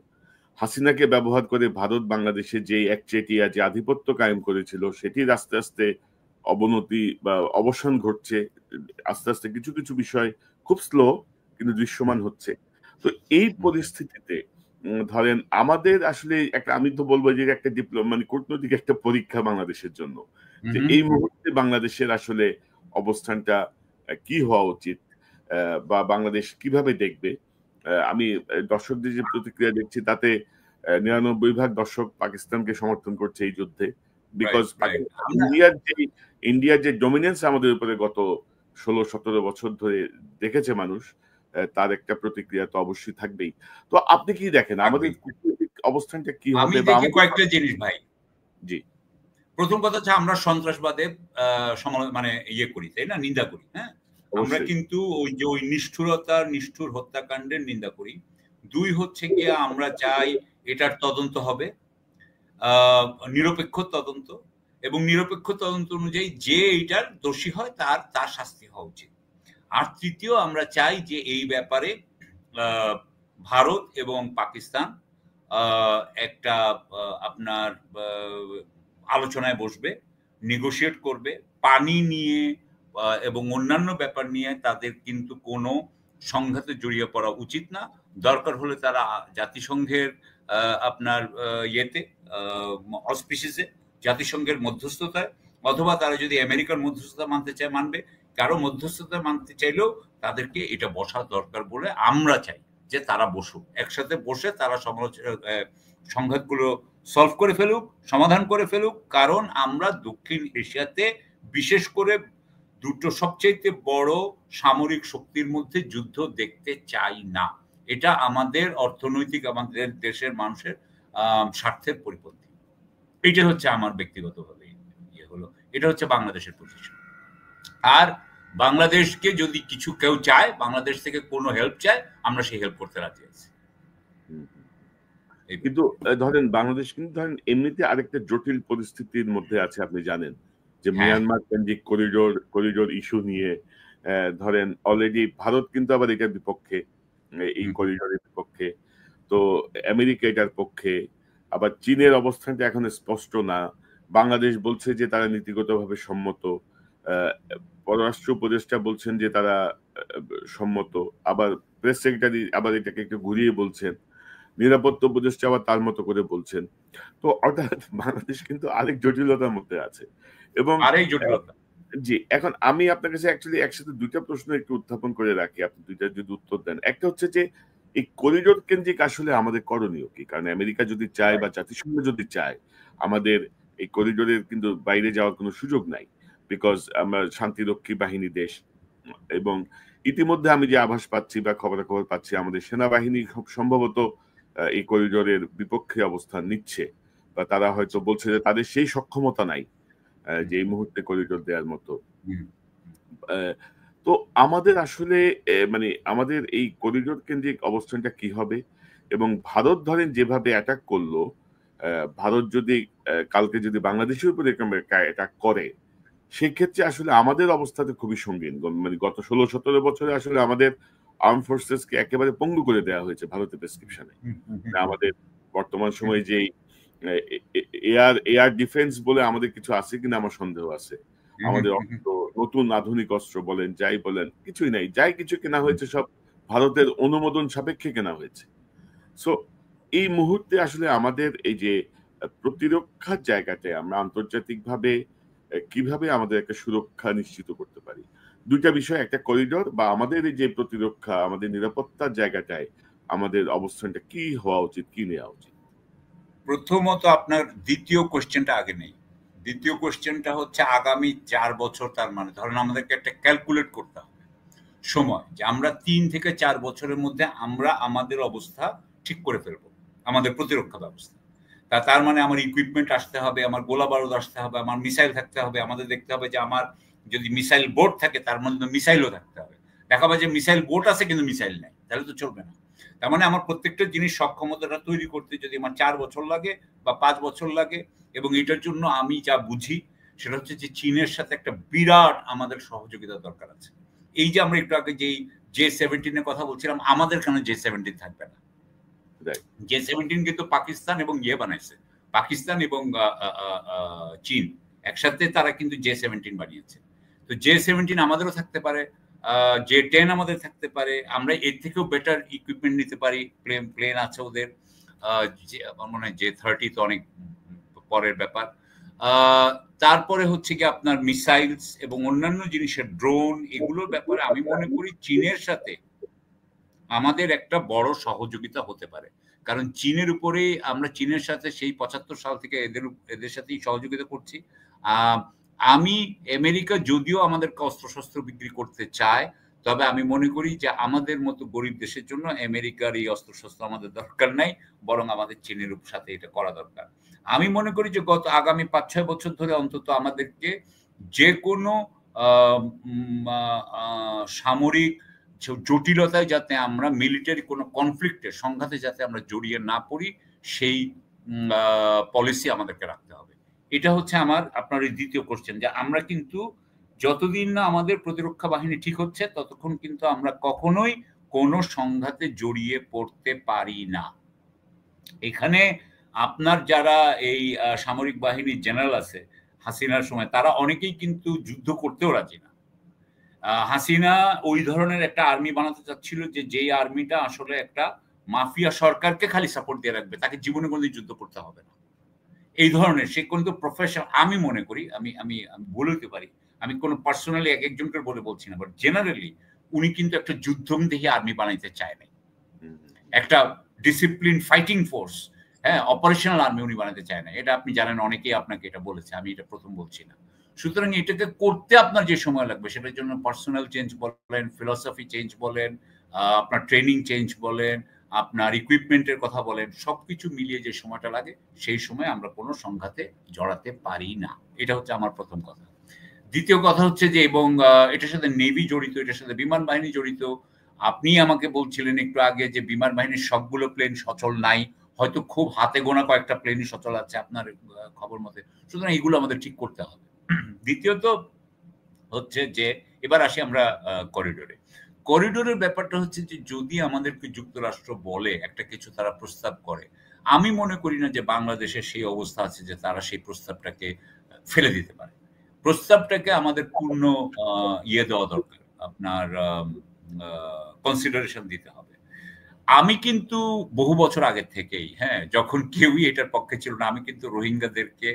হাসিনাকে ব্যবহার করে ভারত বাংলাদেশে যে একচেটিয়া যে আধিপত্য কায়েম করেছিল, সেটির আস্তে আস্তে অবনতি বা অবসান ঘটছে। আস্তে আস্তে কিছু কিছু বিষয় খুব স্লো কিন্তু দৃশ্যমান হচ্ছে। তো এই পরিস্থিতিতে ধরেন আমাদের আসলে একটা, আমি তো বলবো যে একটা মানে কূটনৈতিক একটা পরীক্ষা বাংলাদেশের জন্য, যে এই মুহূর্তে বাংলাদেশের আসলে অবস্থানটা কি হওয়া উচিত, বা বাংলাদেশ কিভাবে দেখবে? আমি দর্শকদের যে প্রতিক্রিয়া দেখছি তাতে ৯৯% দর্শক পাকিস্তানকে সমর্থন করছে এই যুদ্ধে। বিকজ ইন্ডিয়ার যে ডমিনেন্স আমাদের উপরে গত ১৬-১৭ বছর ধরে দেখেছে মানুষ, তার একটা প্রতিক্রিয়া তো অবশ্যই থাকবেই। তো আপনি কি দেখেন আমাদের কূটনৈতিক অবস্থানটা কি আমি হবে বা দেখি আমাদের কয়েকটা জিনিস ভাই। জি। প্রথম কথা হচ্ছে আমরা সন্ত্রাসবাদে মানে করি, তাই না? নিন্দা করি, হ্যাঁ? আমরা অবশ্যই। কিন্তু ওই নিষ্ঠুর হত্যাকাণ্ডের নিন্দা করি। ২ হচ্ছে গিয়ে আমরা চাই এটার তদন্ত হবে। আ নিরপেক্ষ তদন্ত, এবং নিরপেক্ষ তদন্ত অনুযায়ী যে এইটার দোষী হয় তার শাস্তি হওয়া উচিত। আর তৃতীয়, আমরা চাই যে এই ব্যাপারে আ ভারত এবং পাকিস্তান আ একটা আপনার আলোচনায় বসবে, নেগোশিয়েট করবে। পানি নিয়ে এবং অন্যান্য ব্যাপার নিয়ে তাদের কিন্তু কোনো সংঘাতে জড়িয়ে পড়া উচিত না। দরকার হলে তারা জাতিসংঘের আপনার ইয়েতে অসপিসিসে জাতিসংঘের মধ্যস্থতায়, অথবা তারা যদি আমেরিকার মধ্যস্থতা মানতে চায় মানবে। কারো মধ্যস্থতা মানতে চাইলেও তাদেরকে এটা বসা দরকার বলে আমরা চাই, যে তারা বসুক, একসাথে বসে তারা সংঘাতগুলো সলভ করে ফেলুক, সমাধান করে ফেলুক। কারণ আমরা দক্ষিণ এশিয়াতে বিশেষ করে দুটো সবচাইতে বড় সামরিক শক্তির মধ্যে যুদ্ধ দেখতে চাই না। এটা আমাদের অর্থনৈতিক, আমাদের দেশের মানুষের স্বার্থের পরিপন্থী। এইটা হচ্ছে আমার ব্যক্তিগতভাবে হলো, এটা হচ্ছে বাংলাদেশের পজিশন। আর বাংলাদেশকে যদি কিছু কেউ চায়, বাংলাদেশ থেকে কোনো হেল্প চায়, আমরা সেই হেল্প করতে রাজি আছি। কিন্তু ধরেন বাংলাদেশ কিন্তু ধরেন এমনিতে আরেকটা জটিল পরিস্থিতির মধ্যে আছে, আপনি জানেন যে মিয়ানমার কেন্দ্রিক করিডোর ইস্যু নিয়ে ধরেন অলরেডি ভারত কিন্তু আবার এটার বিপক্ষে, এই করিডোরের বিপক্ষে। তো আমেরিকা এটার পক্ষে, আবার চীনের অবস্থানটা এখন স্পষ্ট না। বাংলাদেশ বলছে যে তারা নীতিগতভাবে সম্মত, পররাষ্ট্র উপদেষ্টা বলছেন যে তারা সম্মত, আবার প্রেস সেক্রেটারি আবার এটাকে একটু ঘুরিয়ে বলছেন, নিরাপত্তা উপদেষ্টা আবার তার মতো করে বলছেন। তো অর্থাৎ বাংলাদেশ কিন্তু আরেক জটিলতার মধ্যে আছে। এবং আরেক জটিলতা। জি, এখন আমি আপনার কাছে অ্যাকচুয়ালি একসাথে ২ টা প্রশ্ন একটু উত্থাপন করে রাখি। আপনি ২ টার যদি উত্তর দেন। একটা হচ্ছে যে এই করিডোর কেন্দ্রিক আসলে আমাদের করণীয় কি? কারণ আমেরিকা যদি চায় বা জাতিসংঘ যদি চায়, আমাদের এই করিডোরের কিন্তু বাইরে যাওয়ার কোনো সুযোগ নাই। বিকজ আমরা শান্তিরক্ষী বাহিনী দেশ। এবং ইতিমধ্যে আমি যে আভাস পাচ্ছি বা খবরাখবর পাচ্ছি, আমাদের সেনাবাহিনী খুব সম্ভবত এই করিডোরের বিপক্ষে অবস্থান নিচ্ছে, বা তারা হয়তো বলছে যে তাদের সেই সক্ষমতা নাই যে এই মুহূর্তে করিডোর দেওয়ার মতো। তো আমাদের আসলে মানে আমাদের এই করিডোর কেন্দ্রিক অবস্থানটা কি হবে? এবং ভারত ধরেন যেভাবে অ্যাটাক করলো, ভারত যদি কালকে যদি বাংলাদেশের উপর এরকম অ্যাটাক করে, সেক্ষেত্রে আসলে আমাদের অবস্থা তো খুবই সঙ্গীন। মানে গত ১৬-১৭ বছরে আসলে আমাদের আর্ম ফোর্সেস কে একেবারে পঙ্গু করে দেওয়া হয়েছে ভারতের প্রেসক্রিপশনে। আমাদের বর্তমান সময়ে যেই এয়ার ডিফেন্স বলে আমাদের কিছু আছে কিনা আমার সন্দেহ আছে। আমাদের অস্ত্র, নতুন আধুনিক অস্ত্র বলেন, যাই বলেন, কিছুই নাই। যাই কিছু কেনা হয়েছে সব ভারতের অনুমোদন সাপেক্ষে কেনা হয়েছে। সো এই মুহূর্তে আসলে আমাদের এই যে প্রতিরক্ষার জায়গাটায় আমরা আন্তর্জাতিকভাবে কিভাবে আমাদের একটা সুরক্ষা নিশ্চিত করতে পারি? ২ টা বিষয়, একটা করিডোর বা আমাদের এই যে প্রতিরক্ষা, আমাদের নিরাপত্তার জায়গাটায় আমাদের অবস্থানটা কি হওয়া উচিত, কি নেওয়া উচিত? প্রথমত আপনার দ্বিতীয় কোয়েশ্চেনটা আগে নেই। দ্বিতীয় কোয়েশ্চেনটা হচ্ছে আগামী ৪ বছর, তার মানে ধরেন আমাদেরকে একটা ক্যালকুলেট করতে হবে সময়, যে আমরা ৩ থেকে ৪ বছরের মধ্যে আমরা আমাদের অবস্থা ঠিক করে ফেলবো, আমাদের প্রতিরক্ষা ব্যবস্থা। তার মানে আমার ইকুইপমেন্ট আসতে হবে, আমার গোলা বারুদ আসতে হবে, আমার মিসাইল থাকতে হবে। আমাদের দেখতে হবে যে আমার যদি মিসাইল বোট থাকে তার মধ্যে মিসাইলও থাকতে হবে। দেখাবে যে মিসাইল বোট আছে কিন্তু মিসাইল নাই, তাহলে তো চলবে না। তার মানে আমার প্রত্যেকটা জিনিস সক্ষমতাটা তৈরি করতে যদি আমার ৪ বছর লাগে বা ৫ বছর লাগে, এবং এটার জন্য আমি যা বুঝি সেটা হচ্ছে যে চীনের সাথে একটা বিরাট আমাদের সহযোগিতা দরকার আছে। এই যে আমরা একটু আগে যেই J-17 এর কথা বলছিলাম, আমাদের কেন J-17 থাকবে না? J-17 কিন্তু পাকিস্তান এবং বানাইছে, পাকিস্তান এবং চীন একসাথে তারা কিন্তু J-17 বানিয়েছে। তো J-17 আমাদেরও থাকতে পারে, J-10 আমাদের থাকতে পারে। আমরা এর থেকেও বেটার ইকুইপমেন্ট নিতে পারি। প্লেন আছে ওদের। আমার মনে হয় J-30 তো অনেক পরের ব্যাপার। তারপরে হচ্ছে কি আপনার মিসাইলস এবং অন্যান্য জিনিসের ড্রোন, এগুলোর ব্যাপারে আমি মনে করি চীনের সাথে আমাদের একটা বড় সহযোগিতা হতে পারে। কারণ চীনের উপরে আমরা চীনের সাথে সেই ৭৫ সাল থেকে এদের সাথেই সহযোগিতা করছি। আমি আমেরিকা যদিও আমাদেরকে অস্ত্রশস্ত্র বিক্রি করতে চায়, তবে আমি মনে করি যে আমাদের মতো গরিব দেশের জন্য আমেরিকার এই অস্ত্রশস্ত্র আমাদের দরকার নাই, বরং আমাদের চীনের সাথে এটা করা দরকার। আমি মনে করি যে আগামী ৫-৬ বছর ধরে অন্তত আমাদেরকে যে কোনো সামরিক জটিলতায় যাতে আমরা মিলিটারি কোনো কনফ্লিক্টে সংঘাতে যাতে আমরা জড়িয়ে না পড়ি, সেই পলিসি আমাদেরকে রাখতে হবে। এটা হচ্ছে আপনার এই দ্বিতীয় কোশ্চেন, যে আমরা কিন্তু যতদিন না আমাদের প্রতিরক্ষা বাহিনী ঠিক হচ্ছে ততক্ষণ কিন্তু আমরা কখনোই কোনো সংঘাতে জড়িয়ে পড়তে পারি না। এখানে আপনার যারা এই সামরিক বাহিনীর জেনারেল আছে হাসিনার সময়, তারা অনেকেই কিন্তু যুদ্ধ করতেও রাজি না। হাসিনা ওই ধরনের একটা আর্মি বানাতে চাচ্ছিল যে যেই আর্মিটা আসলে একটা মাফিয়া সরকারকে খালি সাপোর্ট দিয়ে রাখবে, তাকে জীবনে কোনোদিন যুদ্ধ করতে হবে না, এই ধরনের। সে কিন্তু প্রফেশনাল, আমি মনে করি, আমি আমি বলতে পারি, আমি কোনো পার্সোনালি এক একজনকে বলে বলছি না, বাট জেনারেলি উনি কিন্তু একটা যুদ্ধমদেহী আর্মি বানাইতে চায় নাই, একটা ডিসিপ্লিন ফাইটিং ফোর্স, হ্যাঁ, অপারেশনাল আর্মি উনি বানাতে চায় না। এটা আপনি জানেন, অনেকেই আপনাকে এটা বলেছে, আমি এটা প্রথম বলছি না। সুতরাং এটাকে করতে আপনার যে সময় লাগবে, সেটার জন্য পার্সোনাল চেঞ্জ বলেন, ফিলসফি চেঞ্জ বলেন, আপনার ট্রেনিং চেঞ্জ বলেন, আপনার ইকুইপমেন্টের কথা বলেন, সবকিছু মিলিয়ে যে সময়টা লাগে, সেই সময় আমরা কোনো সংঘাতে জড়াতে পারি না। এটা হচ্ছে আমার প্রথম কথা। দ্বিতীয় কথা হচ্ছে যে, এবং এটার সাথে নেভি জড়িত, এটার সাথে বিমান বাহিনী জড়িত। আপনি আমাকে বলছিলেন একটু আগে যে বিমান বাহিনীর সবগুলো প্লেন সচল নাই, হয়তো খুব হাতে গোনা কয়েকটা প্লেনই সচল আছে আপনার খবর মতে। সুতরাং এগুলো আমাদের ঠিক করতে হবে। দ্বিতীয়ত হচ্ছে যে, এবার আসি আমরা করিডোরে। করিডোরের ব্যাপারটা হচ্ছে যে, যদি আমাদেরকে যুক্তরাষ্ট্র বলে একটা কিছু, তারা প্রস্তাব করে, আমি মনে করি না যে বাংলাদেশের সেই অবস্থা আছে যে তারা সেই প্রস্তাবটাকে ফেলে দিতে পারে। প্রস্তাবটাকে আমাদের পূর্ণ ইয়ে দেওয়া দরকার, আপনার কনসিডারেশন দিতে হবে। আমি কিন্তু বহু বছর আগে থেকেই, হ্যাঁ, যখন কেউই এটার পক্ষে ছিল না, আমি কিন্তু রোহিঙ্গাদেরকে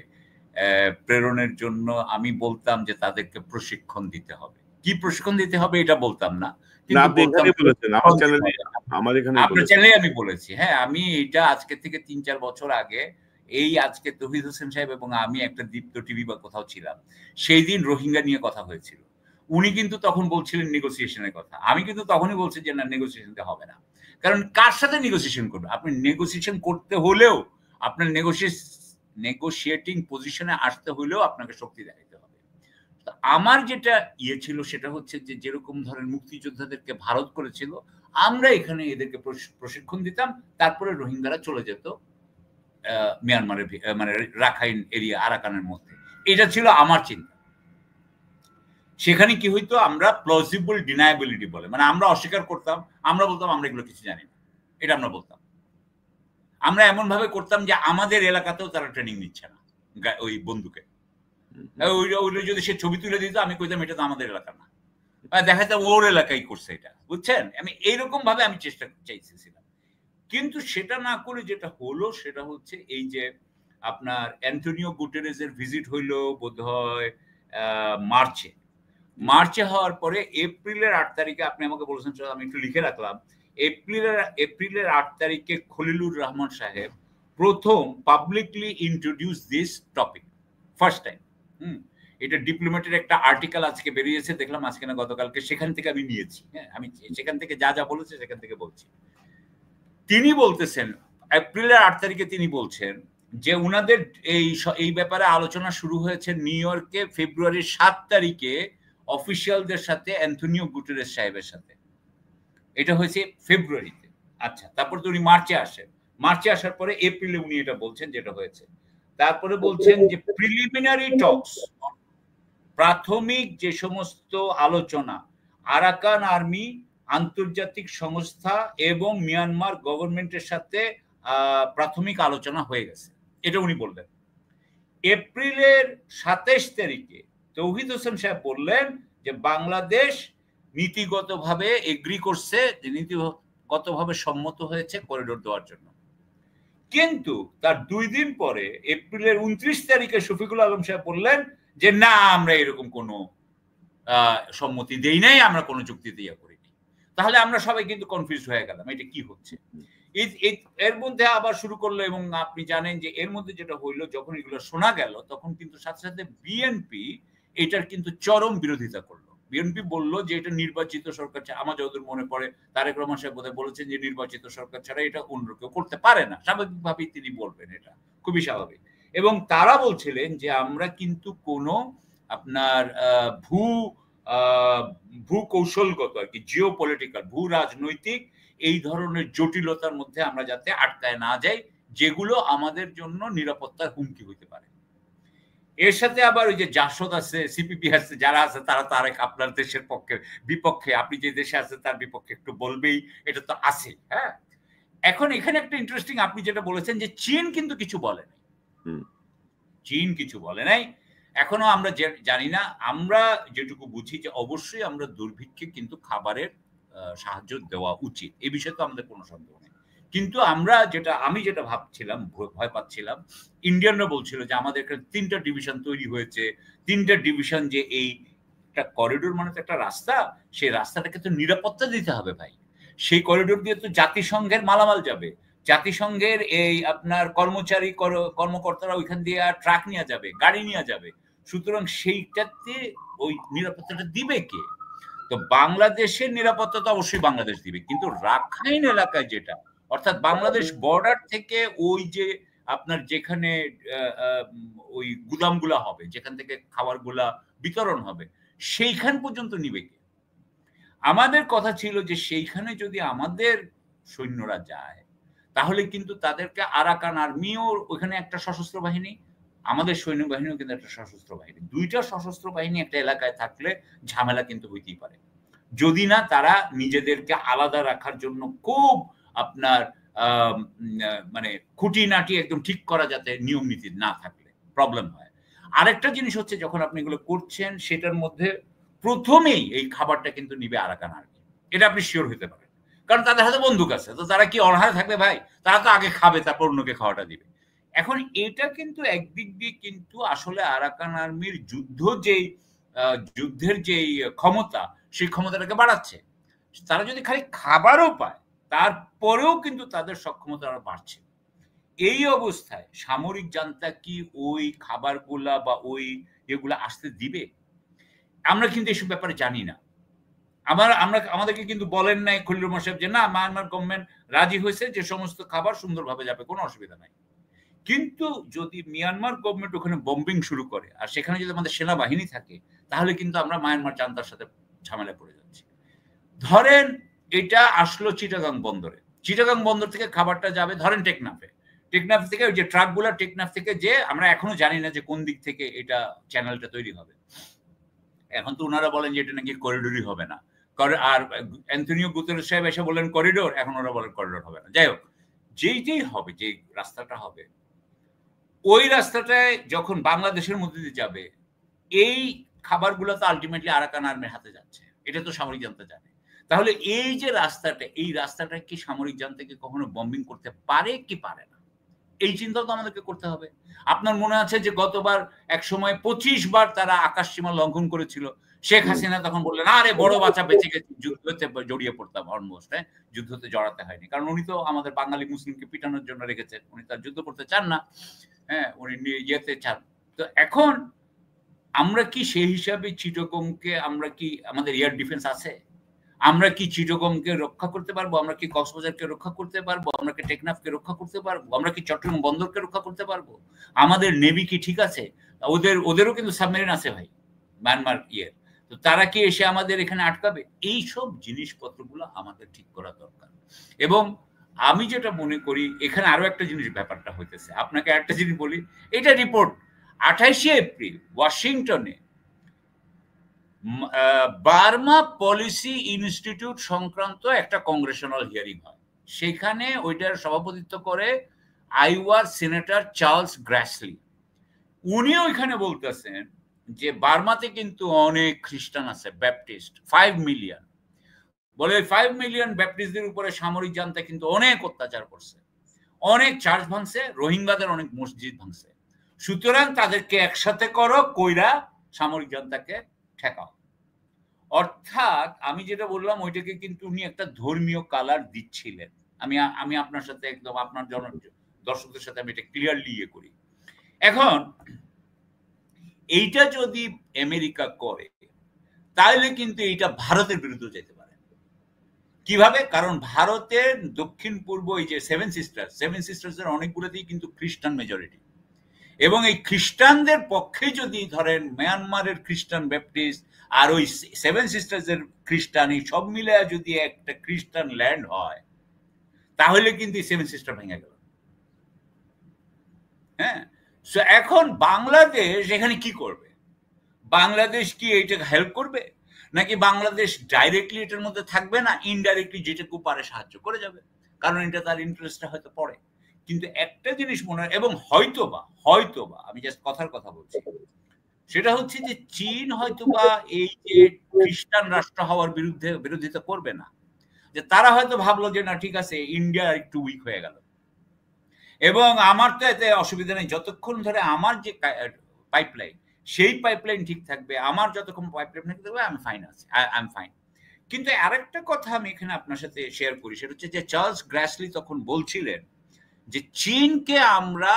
প্রেরণের জন্য আমি বলতাম যে তাদেরকে প্রশিক্ষণ দিতে হবে। কি প্রশিক্ষণ দিতে হবে এটা বলতাম না, কিন্তু আপনার চ্যানেলে আমি বলেছি। হ্যাঁ, আমি এটা আজকে থেকে ৩-৪ বছর আগে, এই আজকে তৌহিদ হোসেন সাহেব এবং আমি একটা দীপ্ত টিভি বা কোথাও ছিলাম, সেই দিন রোহিঙ্গা নিয়ে কথা হয়েছিল। উনি কিন্তু তখন বলছিলেন নেগোসিয়েশনের কথা, আমি কিন্তু তখনই বলছি যে না, নেগোসিয়েশন হবে না। কারণ কার সাথে নেগোসিয়েশন করবে? আপনি নেগোসিয়েশন করতে হলেও, আপনার নেগোশিয়েটিং পজিশনে আসতে হলেও আপনাকে শক্তি দেখাতে হবে। আমার যেটা ইয়ে ছিল সেটা হচ্ছে যে, যেরকম ধরেন মুক্তিযোদ্ধাদেরকে ভারত করেছিল, আমরা এখানে এদেরকে প্রশিক্ষণ দিতাম, তারপরে রোহিঙ্গারা চলে যেত মিয়ানমারের, মানে রাখাইন এরিয়া, আরাকানের মধ্যে। এটা ছিল আমার চিন্তা। সেখানে কি হইতো, আমরা প্লজিবল ডিনায়াবিলিটি বলে, মানে আমরা অস্বীকার করতাম, আমরা বলতাম আমরা এগুলো কিছু জানি না, এটা আমরা বলতাম। আমরা এমন ভাবে করতাম যে আমাদের এলাকাতেও তারা ট্রেনিং নিচ্ছে না ওই বন্ধুকে। যদি সে ছবি তুলে দিত, আমি কইতাম এটা তো আমাদের এলাকা না, দেখা যায় ওর এলাকায় করছে এটা, বুঝছেন? আমি এইরকম ভাবে আমি চেষ্টা চাইছিলাম, কিন্তু সেটা না করে যেটা হলো সেটা হচ্ছে এই যে আপনার অ্যান্টোনিও গুটেরেসের ভিজিট হইলো বোধহয় মার্চে হওয়ার পরে এপ্রিলের ৮ তারিখে, আপনি আমাকে বলেছেন, আমি একটু লিখে রাখলাম, এপ্রিলের ৮ তারিখে খলিলুর রহমান সাহেব প্রথম publicly introduce this topic, first time. এটা ডিপ্লোমেটের একটা আর্টিকেল আজকে বেরিয়েছে, দেখলাম আজকে না গতকালকে, সেখান থেকে আমি নিয়েছি। হ্যাঁ, আমি সেখান থেকে যা যা বলেছে সেখান থেকে বলছি। তিনি বলতেছেন এপ্রিলের ৮ তারিখে, তিনি বলছেন যে উনাদের এই ব্যাপারে আলোচনা শুরু হয়েছে নিউ ইয়র্কে ফেব্রুয়ারির ৭ তারিখে অফিসিয়ালদের সাথে, অ্যান্টোনিও গুটেরেস সাহেবের সাথে। এটা হয়েছে ফেব্রুয়ারিতে। আচ্ছা, তারপর তো উনি মার্চে আসার পরে এপ্রিলে উনি এটা বলছেন যেটা হয়েছে। তারপরে বলছেন যে প্রিলিমিনারি টকস, প্রাথমিক যে সমস্ত আলোচনা আরাকান আর্মি, আন্তর্জাতিক সংস্থা এবং মিয়ানমার গভর্নমেন্টের সাথে প্রাথমিক আলোচনা হয়ে গেছে, এটা উনি বললেন। এপ্রিলের ২৭ তারিখে তৌহিদ হোসেন সাহেব বললেন যে বাংলাদেশ নীতিগতভাবে এগ্রি করছে, নীতিগতভাবে সম্মত হয়েছে করিডোর দেওয়ার জন্য। কিন্তু তার 2 দিন পরে এপ্রিলের 29 তারিখে শফিকুল আলম সাহেব বললেন যে না আমরা এরকম কোনো সম্মতি দেই নাই, আমরা কোনো চুক্তিতে ইয়ে করিনি। তাহলে আমরা সবাই কিন্তু কনফিউজ হয়ে গেলাম এটা কি হচ্ছে। এর মধ্যে আবার শুরু করলো, এবং আপনি জানেন যে এর মধ্যে যেটা হইলো, যখন এগুলো শোনা গেল তখন কিন্তু সাথে সাথে বিএনপি এটার কিন্তু চরম বিরোধিতা করলো। বিএনপি বললো যে এটা নির্বাচিত সরকার, আমার যতদূর মনে পড়ে তারেক রহমান সাহেব বোধহয় বলেছেন যে নির্বাচিত সরকার ছাড়া এটা অন্য কেউ করতে পারে না। স্বাভাবিকভাবেই তিনি বলবেন, এটা খুবই স্বাভাবিক। এবং তারা বলছিলেন যে আমরা কিন্তু কোনো আপনার ভূ কৌশলগত আর কি, জিও পলিটিক্যাল, ভূ রাজনৈতিক এই ধরনের জটিলতার মধ্যে আমরা যাতে আটকায় না যাই, যেগুলো আমাদের জন্য নিরাপত্তার হুমকি হইতে পারে। এর সাথে আবার ওই যে জাসদ আছে, সিপিপি আছে, যারা আছে তারা তারেক আপনার দেশের পক্ষে বিপক্ষে, আপনি যে দেশে আছে তার বিপক্ষে একটু বলবেই, এটা তো আছে। হ্যাঁ, এখন এখানে একটা ইন্টারেস্টিং, আপনি যেটা বলেছেন যে চীন কিন্তু কিছু বলে নাই, চীন কিছু বলে নাই এখনো আমরা জানি না। আমরা যেটুকু বুঝি যে অবশ্যই আমরা দুর্ভিক্ষে কিন্তু খাবারের সাহায্য দেওয়া উচিত, এই বিষয়ে তো আমাদের কোনো সন্দেহ নেই। কিন্তু আমি যেটা ভাবছিলাম, ভয় পাচ্ছিলাম, ইন্ডিয়ানরা বলছিল যে আমাদের এখানে 3টা ডিভিশন তৈরি হয়েছে, 3টা ডিভিশন, যে এই একটা করিডোর মানে তো একটা রাস্তা, সেই রাস্তাটাকে তো নিরাপত্তা দিতে হবে ভাই। সেই করিডোর দিয়ে তো জাতিসংঘের মালামাল যাবে, জাতিসংঘের এই আপনার কর্মকর্তারা ওইখান দিয়ে ট্রাক নিয়ে যাবে, গাড়ি নিয়ে যাবে। সুতরাং সেইটাতে ওই নিরাপত্তাটা দিবে কে? তো বাংলাদেশের নিরাপত্তা তো অবশ্যই বাংলাদেশ দিবে, কিন্তু রাখাইন এলাকায় যেটা, অর্থাৎ বাংলাদেশ বর্ডার থেকে ওই যে আপনার যেখানে ওই গুদামগুলা হবে, যেখান থেকে খাবারগুলা বিতরণ হবে, সেইখান পর্যন্ত নিবে কে? আমাদের কথা ছিল যে সেইখানে যদি আমাদের সৈন্যরা যায় তাহলে কিন্তু তাদেরকে আরাকান আর্মিও ওখানে একটা সশস্ত্র বাহিনী, আমাদের সৈন্যবাহিনীও কিন্তু একটা সশস্ত্র বাহিনী, 2টা সশস্ত্র বাহিনী একটা এলাকায় থাকলে ঝামেলা কিন্তু হইতেই পারে, যদি না তারা নিজেদেরকে আলাদা রাখার জন্য খুব আপনার মানে খুঁটিনাটি একদম ঠিক করা, যাতে নিয়ম নীতি না থাকলে প্রবলেম হয়। আরেকটা জিনিস হচ্ছে, যখন আপনি এগুলো করছেন সেটার মধ্যে প্রথমেই এই খাবারটা কিন্তু নিবে আরাকান আর্মি, এটা আপনি শিওর হতে পারেন, কারণ তাদের হাতে বন্দুক আছে, তো তারা কি অনাহারে থাকবে ভাই? তারা তো আগে খাবে, তারপর অন্যকে খাওয়াটা দিবে। এখন এটা কিন্তু একদিক দিয়ে কিন্তু আসলে আরাকান আর্মির যুদ্ধের যেই ক্ষমতা, সেই ক্ষমতাটাকে বাড়াচ্ছে। তারা যদি খালি খাবারও পায় তারপরেও কিন্তু তাদের সক্ষমতা আরো বাড়ছে। এই অবস্থায় সামরিক জান্তা কি ওই খাবারগুলা বা ওই এগুলা আসতে দিবে? আমরা কিন্তু এসব ব্যাপারে জানি না। আমাদেরকে কিন্তু বলেন নাই খলিল রহমান সাহেব যে না, মায়ানমার গভর্নমেন্ট রাজি হয়েছে যে সমস্ত খাবার সুন্দরভাবে যাবে, কোনো অসুবিধা নাই। কিন্তু যদি মিয়ানমার গভর্নমেন্ট ওখানে বম্বিং শুরু করে আর সেখানে যদি আমাদের সেনাবাহিনী থাকে, তাহলে কিন্তু আমরা মায়ানমার জান্তার সাথে ঝামেলায় পড়ে যাচ্ছি। ধরেন এটা আসলো চিটাগাং বন্দরে, চিটাগাং বন্দর থেকে খাবারটা যাবে ধরেন টেকনাফ থেকে, ওই যে ট্রাকগুলো টেকনাফ থেকে, যে আমরা এখনো জানি না যে কোন দিক থেকে এটা চ্যানেলটা তৈরি হবে। এখন তো ওনারা বলেন যে এটা নাকি করিডোরই হবে না, আর অ্যান্টনিও গুতেরেস সাহেব এসে বললেন করিডোর, এখন ওরা বলেন করিডোর হবে না। যাই হোক, যেই হবে, যে রাস্তাটা হবে, ওই রাস্তাটায় যখন বাংলাদেশের মধ্যে দিয়ে যাবে, এই খাবারগুলো তো আলটিমেটলি আরাকান আর্মির হাতে যাচ্ছে, এটা তো সামরিক জান্তা জানে। তাহলে এই যে রাস্তাটা, এই রাস্তাটা কি সামরিক জান্তাকে কখনো বম্বিং করতে পারে কি পারে না, এই চিন্তাও তো আমাদেরকে করতে হবে। আপনার মনে আছে যে গতবার এক সময় 25 বার তারা আকাশ সীমা লঙ্ঘন করেছিল, শেখ হাসিনা তখন বললেন আরে বড় বাচ্চা বেঁচে গেছে, যুদ্ধতে জড়িয়ে পড়তাম অলমোস্ট। হ্যাঁ, যুদ্ধতে জড়াতে হয়নি, কারণ উনি তো আমাদের বাঙালি মুসলিমকে পিটানোর জন্য রেখেছেন, উনি তার যুদ্ধ করতে চান না। হ্যাঁ, উনি ইয়েতে চান। তো এখন আমরা কি সেই হিসাবে চিটাগংকে, আমরা কি আমাদের এয়ার ডিফেন্স আছে? আমরা কি চিটাগংকে রক্ষা করতে পারবো? আমরা কি কক্সবাজারকে রক্ষা করতে পারবো? আমরা কি টেকনাফকে রক্ষা করতে পারবো? আমরা কি চট্টগ্রাম বন্দরকে রক্ষা করতে পারবো? আমাদের নেভি কি ঠিক আছে? ওদেরও কিন্তু সাবমেরিন আছে ভাই, মায়ানমার তো তারা কি এসে আমাদের এখানে আটকাবে? এইসব জিনিসপত্রগুলো আমাদের ঠিক করা দরকার। এবং আমি যেটা মনে করি, এখানে আরো একটা জিনিস ব্যাপারটা হইতেছে, আপনাকে একটা জিনিস বলি, এটা রিপোর্ট 28শে এপ্রিল ওয়াশিংটনে বার্মা পলিসি ইনস্টিটিউট সংক্রান্ত একটা কংগ্রেশনাল হিয়ারিং হয়, সেখানে ওইটার সভাপতিত্ব করে আইওয়ার সিনেটর চার্লস গ্রাসলি। উনি ওইখানে বলতেছেন যে বার্মাতে কিন্তু অনেক খ্রিস্টান আছে, ব্যাপটিস্ট 5 মিলিয়ন, বলে 5 মিলিয়ন ব্যাপটিস্টদের উপরে সামরিক জান্তা কিন্তু অনেক অত্যাচার করছে। অনেক চার্চ ভাঙছে, রোহিঙ্গাদের অনেক মসজিদ ভাঙছে। সুতরাং তাদেরকে একসাথে করো, কইরা সামরিক জনতাকে ঠেকাও। অর্থাৎ আমি যেটা বললাম ওইটাকে কিন্তু উনি একটা ধর্মীয় কালার দিচ্ছিলেন। আমি আপনার সাথে একদম আপনার দর্শকদের সাথে আমি এটা ক্লিয়ারলি ইয়ে করি। এখন এইটা যদি আমেরিকা করে তাহলে কিন্তু এইটা ভারতের বিরুদ্ধে যেতে পারে। কিভাবে? কারণ ভারতের দক্ষিণ পূর্ব এই যে সেভেন সিস্টার্স এর অনেকগুলোতেই কিন্তু খ্রিস্টান মেজরিটি, এবং এই খ্রিস্টানদের পক্ষে যদি ধরেন মিয়ানমারের খ্রিস্টান ব্যাপটিস্ট আর ওই সেভেন সিস্টার্স এর খ্রিস্টান, এই সব মিলে যদি একটা খ্রিস্টান ল্যান্ড হয় তাহলে কিন্তু সেভেন সিস্টার ভেঙে গেল। হ্যাঁ, সো এখন বাংলাদেশ এখানে কি করবে? বাংলাদেশ কি এইটাকে হেল্প করবে, নাকি বাংলাদেশ ডাইরেক্টলি এটার মধ্যে থাকবে না, ইনডাইরেক্টলি যেটুকু পারে সাহায্য করে যাবে, কারণ এটা তার ইন্টারেস্টটা হয়তো পড়ে। কিন্তু একটা জিনিস মনে হয়, এবং হয়তোবা আমি জাস্ট কথার কথা বলছি, সেটা হচ্ছে যে চীন হয়তোবা এই যে খ্রিস্টান রাষ্ট্র হওয়ার বিরোধিতা করবে না, যে তারা হয়তো ভাবলো যে না ঠিক আছে ইন্ডিয়া একটু উইক হয়ে গেল, এবং আমার তো এতে অসুবিধা নেই যতক্ষণ ধরে আমার যে পাইপলাইন সেই পাইপলাইন ঠিক থাকবে, আমার যতক্ষণ পাইপলাইন ঠিক থাকবে আমি ফাইন আছি, আই এম ফাইন। কিন্তু আরেকটা কথা আমি এখানে আপনার সাথে শেয়ার করি, সেটা হচ্ছে যে চার্লস গ্রাসলি তখন বলছিলেন যে চীনকে আমরা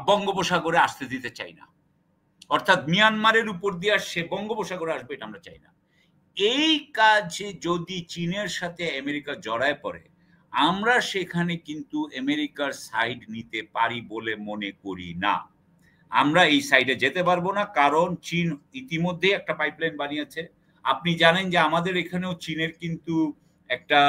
বঙ্গোপসাগরে আসতে দিতে চাই না, অর্থাৎ মিয়ানমারের উপর দিয়ে সে বঙ্গোপসাগরে আসবে এটা আমরা চাই না। এই কাজে যদি চীনের সাথে আমেরিকা জড়ায় পড়ে, আমরা সেখানে কিন্তু আমেরিকার সাইড নিতে পারি বলে মনে করি না। আমরা এই সাইডে যেতে পারবো না, কারণ চীন ইতিমধ্যে একটা পাইপলাইন বানিয়েছে। আপনি জানেন যে আমাদের এখানেও চীনের কিন্তু একটা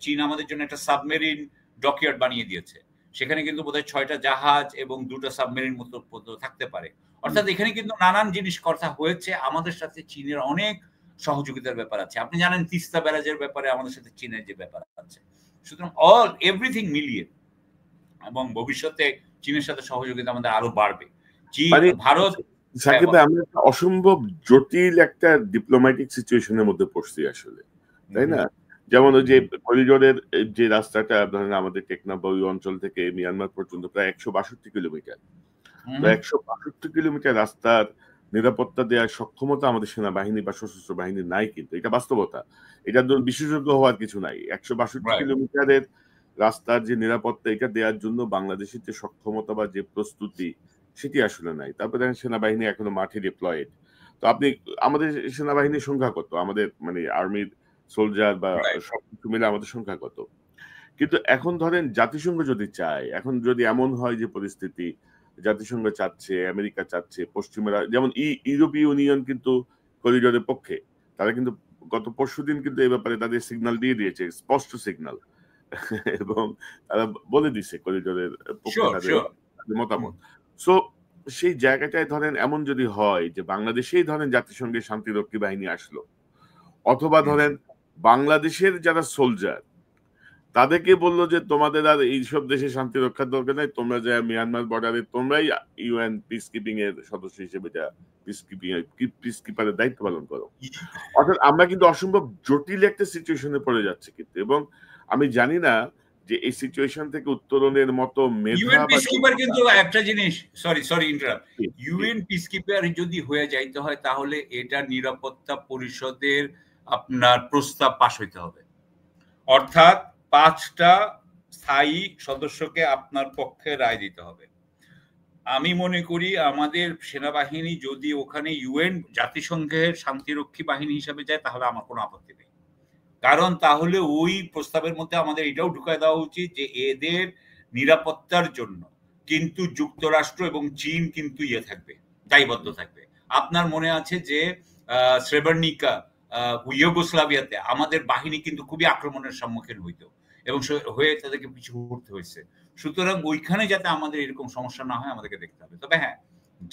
চীন আমাদের জন্য একটা সাবমেরিন ডকইয়ার্ড বানিয়ে দিয়েছে, সেখানে কিন্তু বোধহয় 6টা জাহাজ এবং 2টা সাবমেরিন মতো থাকতে পারে। অর্থাৎ এখানে কিন্তু নানান জিনিস কথা হয়েছে, আমাদের সাথে চীনের অনেক সহযোগিতার ব্যাপার আছে। আপনি জানেন তিস্তা ব্যারাজের ব্যাপারে আমাদের সাথে চীনের যে ব্যাপার আছে। সুতরাং এভরিথিং মিলিয়ে এবং ভবিষ্যতে চীনের সাথে সহযোগিতা আমাদের আরো বাড়বে। চীন, ভারত, সাকিব ভাই, আমরা অসম্ভব জটিল একটা ডিপ্লোম্যাটিক সিচুয়েশনের মধ্যে পড়ছি আসলে, তাই না? যেমন ওই যে করিডোরের যে রাস্তাটা ধরেন আমাদের টেকনাফ ওই অঞ্চল থেকে মিয়ানমার পর্যন্ত প্রায় 162 কিলোমিটার, 162 কিলোমিটার রাস্তার নিরাপত্তা দেওয়ার সক্ষমতা আমাদের সেনাবাহিনী বা সশস্ত্র বাহিনী নাই, কিন্তু এটা বাস্তবতা, এটা বিশেষজ্ঞ হওয়ার কিছু নাই। 162 কিলোমিটারের রাস্তার যে নিরাপত্তা এটা দেওয়ার জন্য বাংলাদেশের যে সক্ষমতা বা যে প্রস্তুতি সেটি আসলে নাই। তারপরে সেনাবাহিনী এখনো মাঠে ডিপ্লয়েড। তো আপনি আমাদের সেনাবাহিনীর সংখ্যা কত, আমাদের মানে আর্মির সোলজার বা সবকিছু মিলে আমাদের সংখ্যা কত? কিন্তু এখন ধরেন জাতিসংঘ যদি চায়, এখন যদি এমন হয় যে পরিস্থিতি জাতিসংঘ চাচ্ছে, আমেরিকা চাচ্ছে, পশ্চিমারা যেমন ইউরোপীয় ইউনিয়ন কিন্তু করিডোরের পক্ষে, তারা কিন্তু গত পরশুদিন কিন্তু এই ব্যাপারে তাদের সিগন্যাল দিয়ে দিয়েছে, স্পষ্ট সিগন্যাল, এবং তারা বলে দিছে করিডোরের পক্ষে তাদের মতামত। সো সেই জায়গাটায় ধরেন এমন যদি হয় যে বাংলাদেশেই ধরেন জাতিসংঘের শান্তিরক্ষী বাহিনী আসলো, অথবা ধরেন বাংলাদেশের যারা সোলজার তাদেরকে বললো যে তোমাদের আর এইসব দেশে শান্তি রক্ষার দরকার নাই, তোমরা যা মিয়ানমার বর্ডারে তোমরাই ইউএন পিস কিপিং এর সদস্য হিসেবে যা পিস কিপারের দায়িত্ব পালন করো। অর্থাৎ আমরা কিন্তু অসম্ভব জটিল একটা সিচুয়েশনে পড়ে যাচ্ছে কিন্তু, এবং আমি জানি না যে এই সিচুয়েশন থেকে উত্তরণের মতো ইউএন পিসকিপার কিন্তু একটা জিনিস, সরি ইন্টারাপ্ট, ইউএন পিসকিপার যদি হয়ে যাইতে হয় তাহলে এটা নিরাপত্তা পরিষদের আপনার প্রস্তাব পাস হইতে হবে, অর্থাৎ 5টা স্থায়ী সদস্যকে আপনার পক্ষে রায় দিতে হবে। আমি মনে করি আমাদের সেনাবাহিনী যদি ওখানে ইউএন জাতিসংঘের শান্তিরক্ষী বাহিনী হিসেবে যায় তাহলে আমার কোনো আপত্তি নেই, কারণ তাহলে ওই প্রস্তাবের মধ্যে আমাদের এটাও ঢুকায় দেওয়া উচিত যে এদের নিরাপত্তার জন্য কিন্তু যুক্তরাষ্ট্র এবং চীন কিন্তু থাকবে, দায়বদ্ধ থাকবে। আপনার মনে আছে যে স্রেবার্নিকা ইউগোস্লাভিয়াতে আমাদের বাহিনী কিন্তু খুবই আক্রমণের সম্মুখীন হইতো এবং হয়ে তাদেরকে পিছু উঠতে হয়েছে। সুতরাং ওইখানে যাতে আমাদের এরকম সমস্যা না হয় আমাদেরকে দেখতে হবে। তবে হ্যাঁ,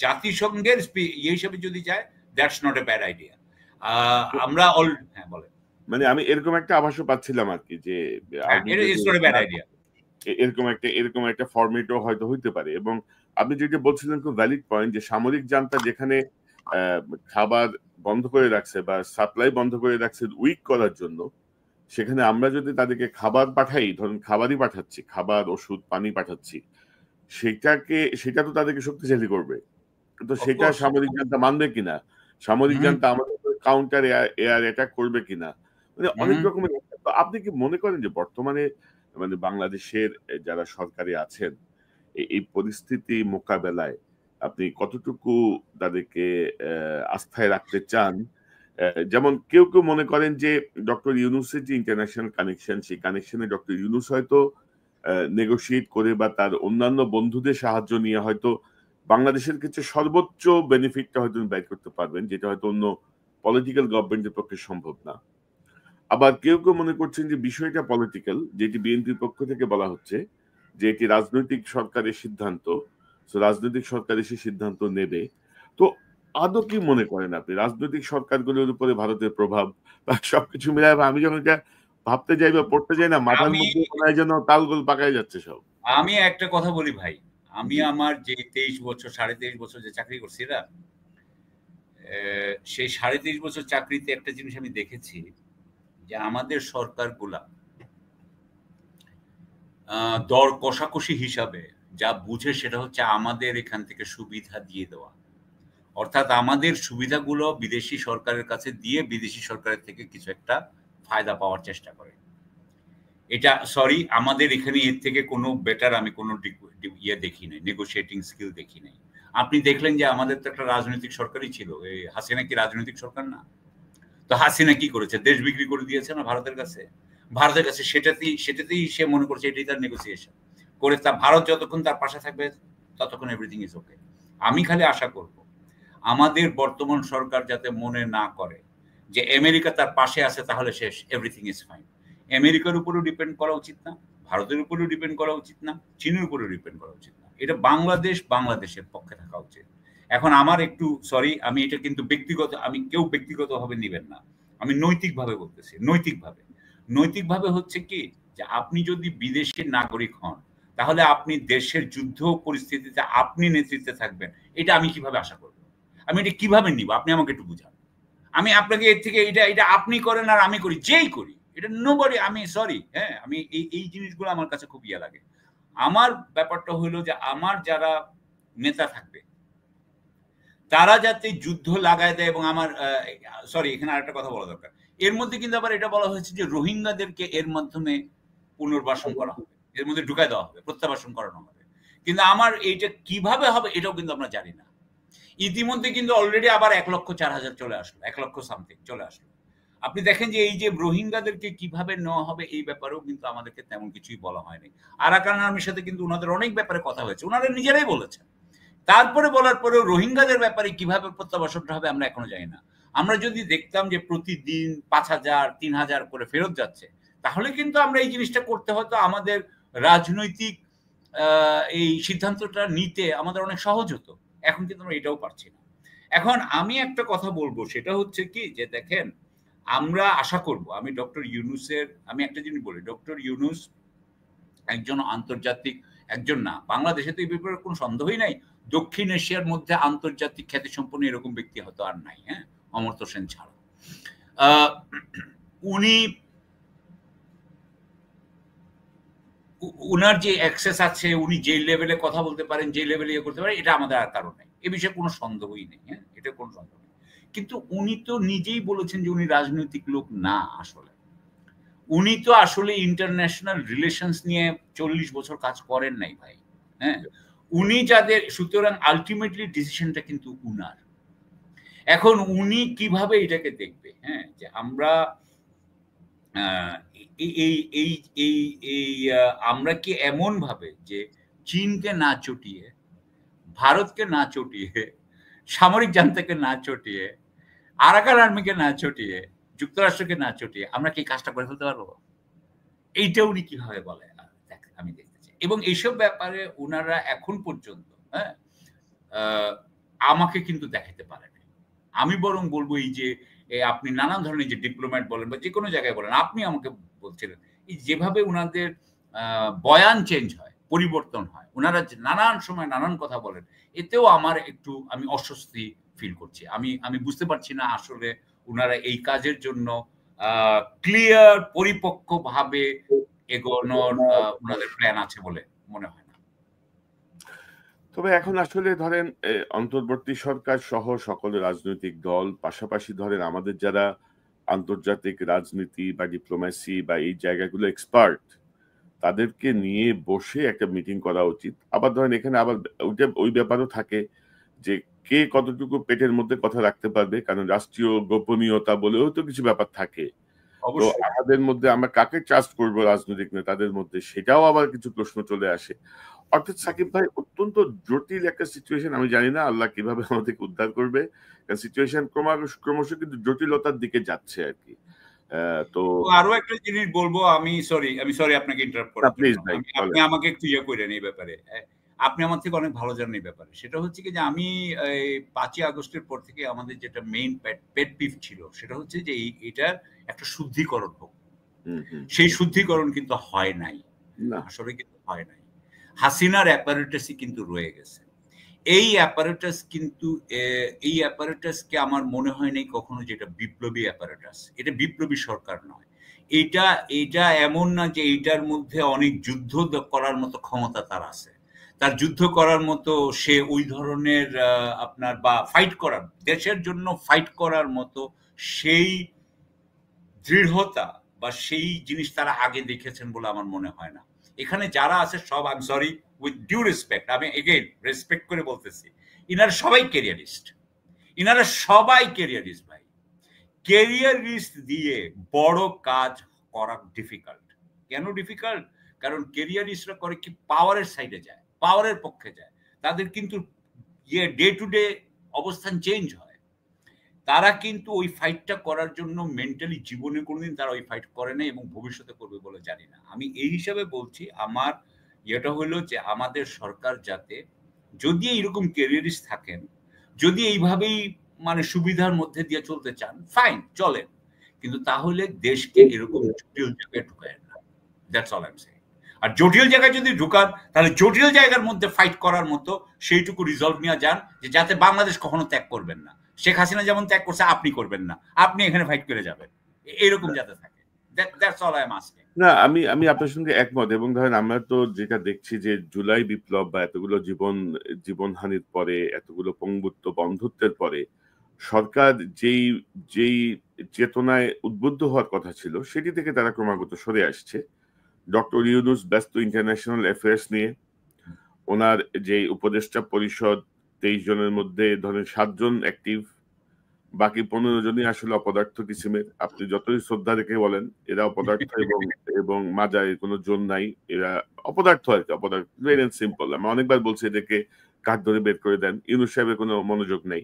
জাতিসংঘের ইয়ে হিসেবে যদি যায় that's not a bad idea. আমরা হ্যাঁ বলেন, মানে আমি এরকম একটা আভাসও পাচ্ছিলাম আর কি যে এরকম একটা ফরম্যাটও হয়তো হইতে পারে। এবং আপনি যেটা বলছিলেন খুব ভ্যালিড পয়েন্ট, যে সামরিক জান্তা যেখানে খাবার বন্ধ করে রাখছে বা সাপ্লাই বন্ধ করে রাখছে উইক করার জন্য, সেখানে আমরা যদি তাদেরকে খাবার পাঠাই, ধরুন খাবারই পাঠাচ্ছি, খাবার, ওষুধ, পানি পাঠাচ্ছি, সেটা তো তাদেরকে শক্তিশালী করবে। তো অফ সেটা কোর্স। সামরিক জান্তা মানবে কিনা, সামরিক হুম জান্তা আমাদের কাউন্টার এয়ার অ্যাটাক করবে কিনা, মানে অনেক হুম। রকমের। তো আপনি কি মনে করেন যে বর্তমানে মানে বাংলাদেশের যারা সরকারে আছেন এই পরিস্থিতি মোকাবেলায় আপনি কতটুকু তাদেরকে আস্থায় রাখতে চান? যেমন কেউ কেউ মনে করেন যে ডক্টর ইউনূসের যে ইন্টারন্যাশনাল কানেকশন, সেই কানেকশনে ডক্টর ইউনূস হয়তো নেগোশিয়েট করে বা তার অন্যান্য বন্ধুদের সাহায্য নিয়ে হয়তো বাংলাদেশের কিছু সর্বোচ্চ বেনিফিটটা হয়তো ব্যয় করতে পারবেন, যেটা হয়তো অন্য পলিটিক্যাল গভর্নমেন্টের পক্ষে সম্ভব না। আবার কেউ কেউ মনে করছেন যে বিষয়টা পলিটিক্যাল, যেটি বিএনপির পক্ষ থেকে বলা হচ্ছে যে এটি রাজনৈতিক সরকারের সিদ্ধান্ত, তো রাজনৈতিক সরকার এসে সিদ্ধান্ত নেবে। তো আদৌ কি মনে করেন আপনি রাজনৈতিক সরকারগুলোর উপরে ভারতের প্রভাব বা সবকিছু মিলায়? আমি যখন এটা ভাবতে যাই বা পড়তে যাই না, মাথার আমি মধ্যে মনে হয় যেন তালগোল পাকায় যাচ্ছে সব। আমি একটা কথা বলি ভাই, আমি জি। আমার যে 23 বছর 23.5 বছর যে চাকরি করছি না, সেই 23.5 বছর চাকরিতে একটা জিনিস আমি দেখেছি যে আমাদের সরকারগুলা দর কষাকষি হিসাবে যা বুঝে সেটা হচ্ছে আমাদের এখান থেকে সুবিধা দিয়ে দেওয়া। অর্থাৎ আমাদের সুবিধাগুলো বিদেশি সরকারের কাছে দিয়ে বিদেশি সরকারের থেকে কিছু একটা ফায়দা পাওয়ার চেষ্টা করে। এটা সরি, আমাদের এখানে এর থেকে কোনো বেটার আমি কোনো ইয়ে দেখি নাই, নেগোশিয়েটিং স্কিল দেখি নাই। আপনি দেখলেন যে আমাদের তো একটা রাজনৈতিক সরকারই ছিল। এই হাসিনা কি রাজনৈতিক সরকার না? তো হাসিনা কি করেছে? দেশ বিক্রি করে দিয়েছে না ভারতের কাছে? ভারতের কাছে সেটাতেই সে মনে করছে এটাই তার নেগোসিয়েশন। করে তা ভারত যতক্ষণ তার পাশে থাকবে ততক্ষণ এভরিথিং ইজ ওকে। আমি খালি আশা করব আমাদের বর্তমান সরকার যাতে মনে না করে যে আমেরিকা তার পাশে আছে তাহলে শেষ, এভরিথিং ইজ ফাইন। আমেরিকার উপরেও ডিপেন্ড করা উচিত না, ভারতের উপরেও ডিপেন্ড করা উচিত না, চীনের উপরেও ডিপেন্ড করা উচিত না। এটা বাংলাদেশের পক্ষে থাকা উচিত। এখন আমার একটু সরি, আমি এটা কিন্তু ব্যক্তিগত, আমি কেউ ব্যক্তিগতভাবে নিবেন না। আমি নৈতিকভাবে বলতেছি, নৈতিকভাবে। নৈতিকভাবে হচ্ছে কি যে আপনি যদি বিদেশের নাগরিক হন তাহলে আপনি দেশের যুদ্ধ পরিস্থিতিতে আপনি নেতৃত্বে থাকবেন। এটা আমি কিভাবে আশা করব? আমি এটা কিভাবে নিব? আপনি আমাকে একটু বুঝান। আমি আপনাকে এর থেকে এটা আপনি করেন আর আমি করি, যেই করি। এটা নোবডি, আমি সরি, হ্যাঁ? আমি এই জিনিসগুলো আমার কাছে খুব ইয়া লাগে। আমার ব্যাপারটা হলো যে আমার যারা নেতা থাকবে তারা যাতে যুদ্ধ লাগায় দেয় এবং আমার সরি, এখানে আরেকটা কথা বলা দরকার। এর মধ্যে কিন্তু আবার এটা বলা হয়েছে যে রোহিঙ্গাদেরকে এর মাধ্যমে পুনর্বাসন করা হবে। এর মধ্যে ঢুকায় দেওয়া হবে, প্রত্যাবাসন করানো হবে। কিন্তু আমার এইটা কিভাবে হবে এটাও কিন্তু আমরা জানি না। ইতিমধ্যে কিন্তু অলরেডি আবার 1,04,000 চলে আসলো, 1,00,000 সামথিং চলে আসলো। আপনি দেখেন যে এই যে রোহিঙ্গাদেরকে কিভাবে নেওয়া হবে এই ব্যাপারেও কিন্তু আমাদেরকে তেমন কিছুই বলা হয়নি। আরাকান আর্মির সাথে কিন্তু ওনাদের অনেক ব্যাপারে কথা হয়েছে, ওনারা নিজেরাই বলেছেন। তারপরে বলার পরেও রোহিঙ্গাদের ব্যাপারে কিভাবে প্রত্যাবাসনটা হবে আমরা এখনো জানি না। আমরা যদি দেখতাম যে প্রতিদিন 5,000 3,000 করে ফেরত যাচ্ছে তাহলে কিন্তু আমরা এই জিনিসটা করতে হয়তো আমাদের রাজনৈতিক এই সিদ্ধান্তটা নিতে আমাদের অনেক সহজ হতো। এখন কিন্তু আমরা এটাও পারছি না। এখন আমি একটা কথা বলবো, সেটা হচ্ছে কি যে দেখেন, আমরা আশা করব আমি ডক্টর ইউনূসের, আমি একটা জিনিস বলি, ডক্টর ইউনূস একজন আন্তর্জাতিক, একজন না, বাংলাদেশে তো এই ব্যাপারে কোনো সন্দেহই নাই। দক্ষিণ এশিয়ার মধ্যে আন্তর্জাতিক খ্যাতিসম্পন্ন এরকম ব্যক্তি হয়তো আর নাই, হ্যাঁ? অমর্ত্য সেন ছাড়া। উনি উনার যে অ্যাক্সেস আছে, উনি যে লেভেলে কথা বলতে পারেন, যে লেভেলে ইয়ে করতে পারেন, এটা আমাদের আর কারণ নেই। এ বিষয়ে কোনো সন্দেহই নেই, হ্যাঁ? এটা কোনো সন্দেহ নেই। কিন্তু উনি তো নিজেই বলেছেন যে উনি রাজনৈতিক লোক না আসলে। উনি তো আসলে ইন্টারন্যাশনাল রিলেশনস নিয়ে 40 বছর কাজ করেন নাই ভাই, হ্যাঁ? উনি যাদের, সুতরাং আল্টিমেটলি ডিসিশনটা কিন্তু উনার। এখন উনি কিভাবে এটাকে দেখবে, হ্যাঁ? যে আমরা এই এই এই এই এই আমরা কি এমন ভাবে যে চীনকে না চটিয়ে, ভারতকে না চটিয়ে, সামরিক জান্তাকে না চটিয়ে, আরাকান আর্মিকে না চটিয়ে, যুক্তরাষ্ট্রকে না চটিয়ে আমরা কি কাজটা করে ফেলতে পারবো? এইটা উনি কিভাবে বলে আমি দেখতে চাই। এবং এইসব ব্যাপারে উনারা এখন পর্যন্ত, হ্যাঁ, আমাকে কিন্তু দেখাতে পারেনি। আমি বরং বলবো এই যে আপনি নানান ধরনের যে ডিপ্লোম্যাট বলেন বা যেকোনো জায়গায় বলেন, আপনি আমাকে বলছিলেন এই যেভাবে উনাদের বয়ান চেঞ্জ হয়, পরিবর্তন হয়, উনারা যে নানান সময় নানান কথা বলেন, এতেও আমার একটু আমি অস্বস্তি ফিল করছি। আমি বুঝতে পারছি না আসলে উনারা এই কাজের জন্য ক্লিয়ার পরিপক্কভাবে এগোনোর ওনাদের প্ল্যান আছে বলে মনে হয় না। তবে এখন আসলে ধরেন অন্তর্বর্তী সরকার সহ সকল রাজনৈতিক দল, পাশাপাশি ধরেন আমাদের যারা আন্তর্জাতিক রাজনীতি বা ডিপ্লোম্যাসি বা এই জায়গাগুলো এক্সপার্ট, তাদেরকে নিয়ে বসে একটা মিটিং করা উচিত। আবার ধরেন এখানে আবার ওই ব্যাপারও থাকে যে কে কতটুকু পেটের মধ্যে কথা রাখতে পারবে, কারণ রাষ্ট্রীয় গোপনীয়তা বলেও তো কিছু ব্যাপার থাকে। তো অবশ্যই। আমাদের মধ্যে আমরা কাকে ট্রাস্ট করবো রাজনৈতিক নেতাদের মধ্যে, সেটাও আবার কিছু প্রশ্ন চলে আসে। অর্থাৎ সাকিব ভাই, অত্যন্ত জটিল একটা সিচুয়েশন। আমি জানি না আল্লাহ কিভাবে আমাদেরকে উদ্ধার করবে, কারণ সিচুয়েশন ক্রমশ কিন্তু জটিলতার দিকে যাচ্ছে আর কি। তো আরো একটা জিনিস বলবো, আমি সরি আপনাকে ইন্টারাপ্ট করার জন্য। প্লিজ ভাই আপনি বলেন। আমাকে একটু ইয়ে করেন এই ব্যাপারে। আপনি আমার থেকে অনেক ভালো জানেন এই ব্যাপারে। সেটা হচ্ছে কি যে আমি ৫ই আগস্টের পর থেকে আমাদের যেটা মেইন পেট পিভ ছিল সেটা হচ্ছে যে এটার একটা শুদ্ধিকরণ হোক। হুম হুম। সেই শুদ্ধিকরণ কিন্তু হয় নাই। না, আসলে কিন্তু হয় নাই। হাসিনার অ্যাপারেটাসই কিন্তু রয়ে গেছে। এই অ্যাপারেটাসকে আমার মনে হয় নাই কখনো যে এটা বিপ্লবী অ্যাপারেটাস। এটা বিপ্লবী সরকার নয়। এটা এটা এমন না যে এইটার মধ্যে অনেক যুদ্ধ করার মতো ক্ষমতা তার আছে। তার যুদ্ধ করার মতো সে ওই ধরনের আপনার বা ফাইট করার, দেশের জন্য ফাইট করার মতো সেই দৃঢ়তা বা সেই জিনিস তারা আগে দেখেছেন বলে আমার মনে হয় না। এখানে যারা আছে সব, I am sorry with due respect, আমি এগেইন রেসপেক্ট করে বলতেছি, ইনারা সবাই ক্যারিয়ারিস্ট। ইনারা সবাই ক্যারিয়ারিস্ট ভাই। ক্যারিয়ারিস্ট দিয়ে বড় কাজ করা ডিফিকাল্ট। কেন ডিফিকাল্ট? কারণ ক্যারিয়ারিস্টরা করে কি পাওয়ারের সাইডে যায়, পাওয়ারের পক্ষে যায়। তাদের কিন্তু ডে টু ডে অবস্থান চেঞ্জ হয়। তারা কিন্তু ওই ফাইটটা করার জন্য মেন্টালি জীবনে কোনোদিন তারা ওই ফাইট করে না এবং ভবিষ্যতে করবে বলে জানি না। আমি এই হিসাবে বলছি, আমার ইয়েটা হলো যে আমাদের সরকার যাতে, যদি এইরকম ক্যারিয়ারিস্ট থাকেন, যদি এইভাবেই মানে সুবিধার মধ্যে দিয়ে চলতে চান, ফাইন চলেন, কিন্তু তাহলে দেশকে এরকম জটিল জায়গায় ঢুকায় না। That's all I am saying. আর জটিল জায়গায় যদি ঢুকান, তাহলে জটিল জায়গার মধ্যে ফাইট করার মতো সেইটুকু রিজলভ নিয়ে যান যে যাতে বাংলাদেশ কখনো ত্যাগ করবেন না। শেখ হাসিনা যেমন ত্যাগ করছে আপনি করবেন না, আপনি এখানে ফাইট করে যাবেন, এরকম যাতে থাকে। That's all I M asking. না, আমি আমি আপনার সঙ্গে একমত। এবং ধরেন আমরা তো যেটা দেখছি যে জুলাই বিপ্লব বা এতগুলো জীবনহানির পরে, এতগুলো পঙ্গুত্ব বন্ধুত্বের পরে সরকার যেই যেই চেতনায় উদ্বুদ্ধ হওয়ার কথা ছিল, সেটি থেকে তারা ক্রমাগত সরে আসছে। ডক্টর ইউনূস ব্যস্ত ইন্টারন্যাশনাল অ্যাফেয়ার্স নিয়ে। ওনার যে উপদেষ্টা পরিষদ 23 জনের মধ্যে ধরেন 7 জন অ্যাক্টিভ, বাকি 15 জনই আসলে অপদার্থ কিসিমের। আপনি যতই শ্রদ্ধা রেখে বলেন, এরা অপদার্থ এবং এবং মাজায় কোনো জোর নাই। এরা অপদার্থ আর কি, অপদার্থ, প্লেন এন্ড সিম্পল। আমি অনেকবার বলছি এদেরকে কাঠ ধরে বের করে দেন। ইউনূস সাহেবের কোনো মনোযোগ নেই।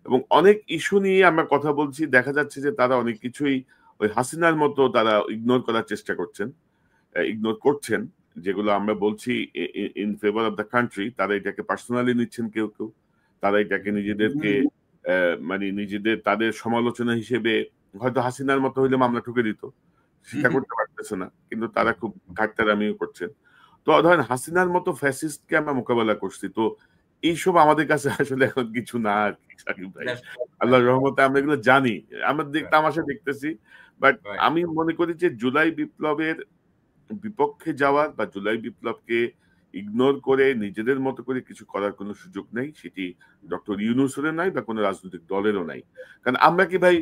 এবং অনেক ইস্যু নিয়ে আমরা কথা বলছি, দেখা যাচ্ছে যে তারা অনেক কিছুই ওই হাসিনার মতো তারা ইগনোর করার চেষ্টা করছেন, ইগনোর করছেন। যেগুলো আমরা বলছি in favour of the country, তারা এটাকে পার্সোনালি নিচ্ছেন কেউ কেউ। তারা এটাকে নিজেদেরকে মানে নিজেদের তাদের সমালোচনা হিসেবে, হয়তো হাসিনার মতো হইলে মামলা ঠুকে দিত, সেটা করতে পারতেছে না, কিন্তু তারা খুব ঘাটতারামিও করছেন। তো ধরেন হাসিনার মতো ফ্যাসিস্টকে আমরা মোকাবেলা করছি, তো এইসব আমাদের কাছে আসলে এখন কিছু না আর কি সাকিব ভাই। আল্লাহর রহমতে আমরা এগুলো জানি, আমরা তামাশা দেখতেছি। বাট আমি মনে করি যে জুলাই বিপ্লবের বিপক্ষে যাওয়ার বা জুলাই বিপ্লবকে ইগনোর করে নিজেদের মতো করে কিছু করার কোনো সুযোগ নেই। সেটি ডক্টর ইউনূসেরও নাই বা কোনো রাজনৈতিক দলেরও নাই। কারণ আমরা কি ভাই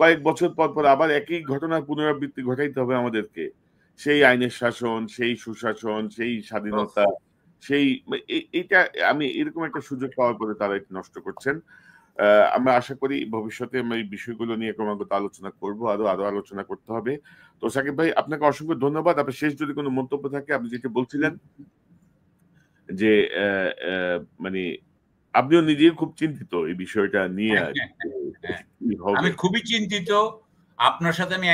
কয়েক বছর পর পর আবার একই ঘটনার পুনরাবৃত্তি ঘটাইতে হবে আমাদেরকে? সেই আইনের শাসন, সেই সুশাসন, সেই স্বাধীনতা, সেই এইটা, আমি এরকম একটা সুযোগ পাওয়ার পরে তারা এটা নষ্ট করছেন। আমরা আশা করি ভবিষ্যতে আমরা এই বিষয়গুলো নিয়ে ক্রমাগত আলোচনা করব, আরো আরো আলোচনা করতে হবে। তো সাকিব ভাই, আপনাকে অসংখ্য ধন্যবাদ। আপনার শেষ যদি কোনো মন্তব্য থাকে, আপনি যেটা বলছিলেন যে মানে আপনিও নিজেই খুব চিন্তিত এই বিষয়টা নিয়ে আর কি হবে। আমি খুবই চিন্তিত। আপনার সাথে আমি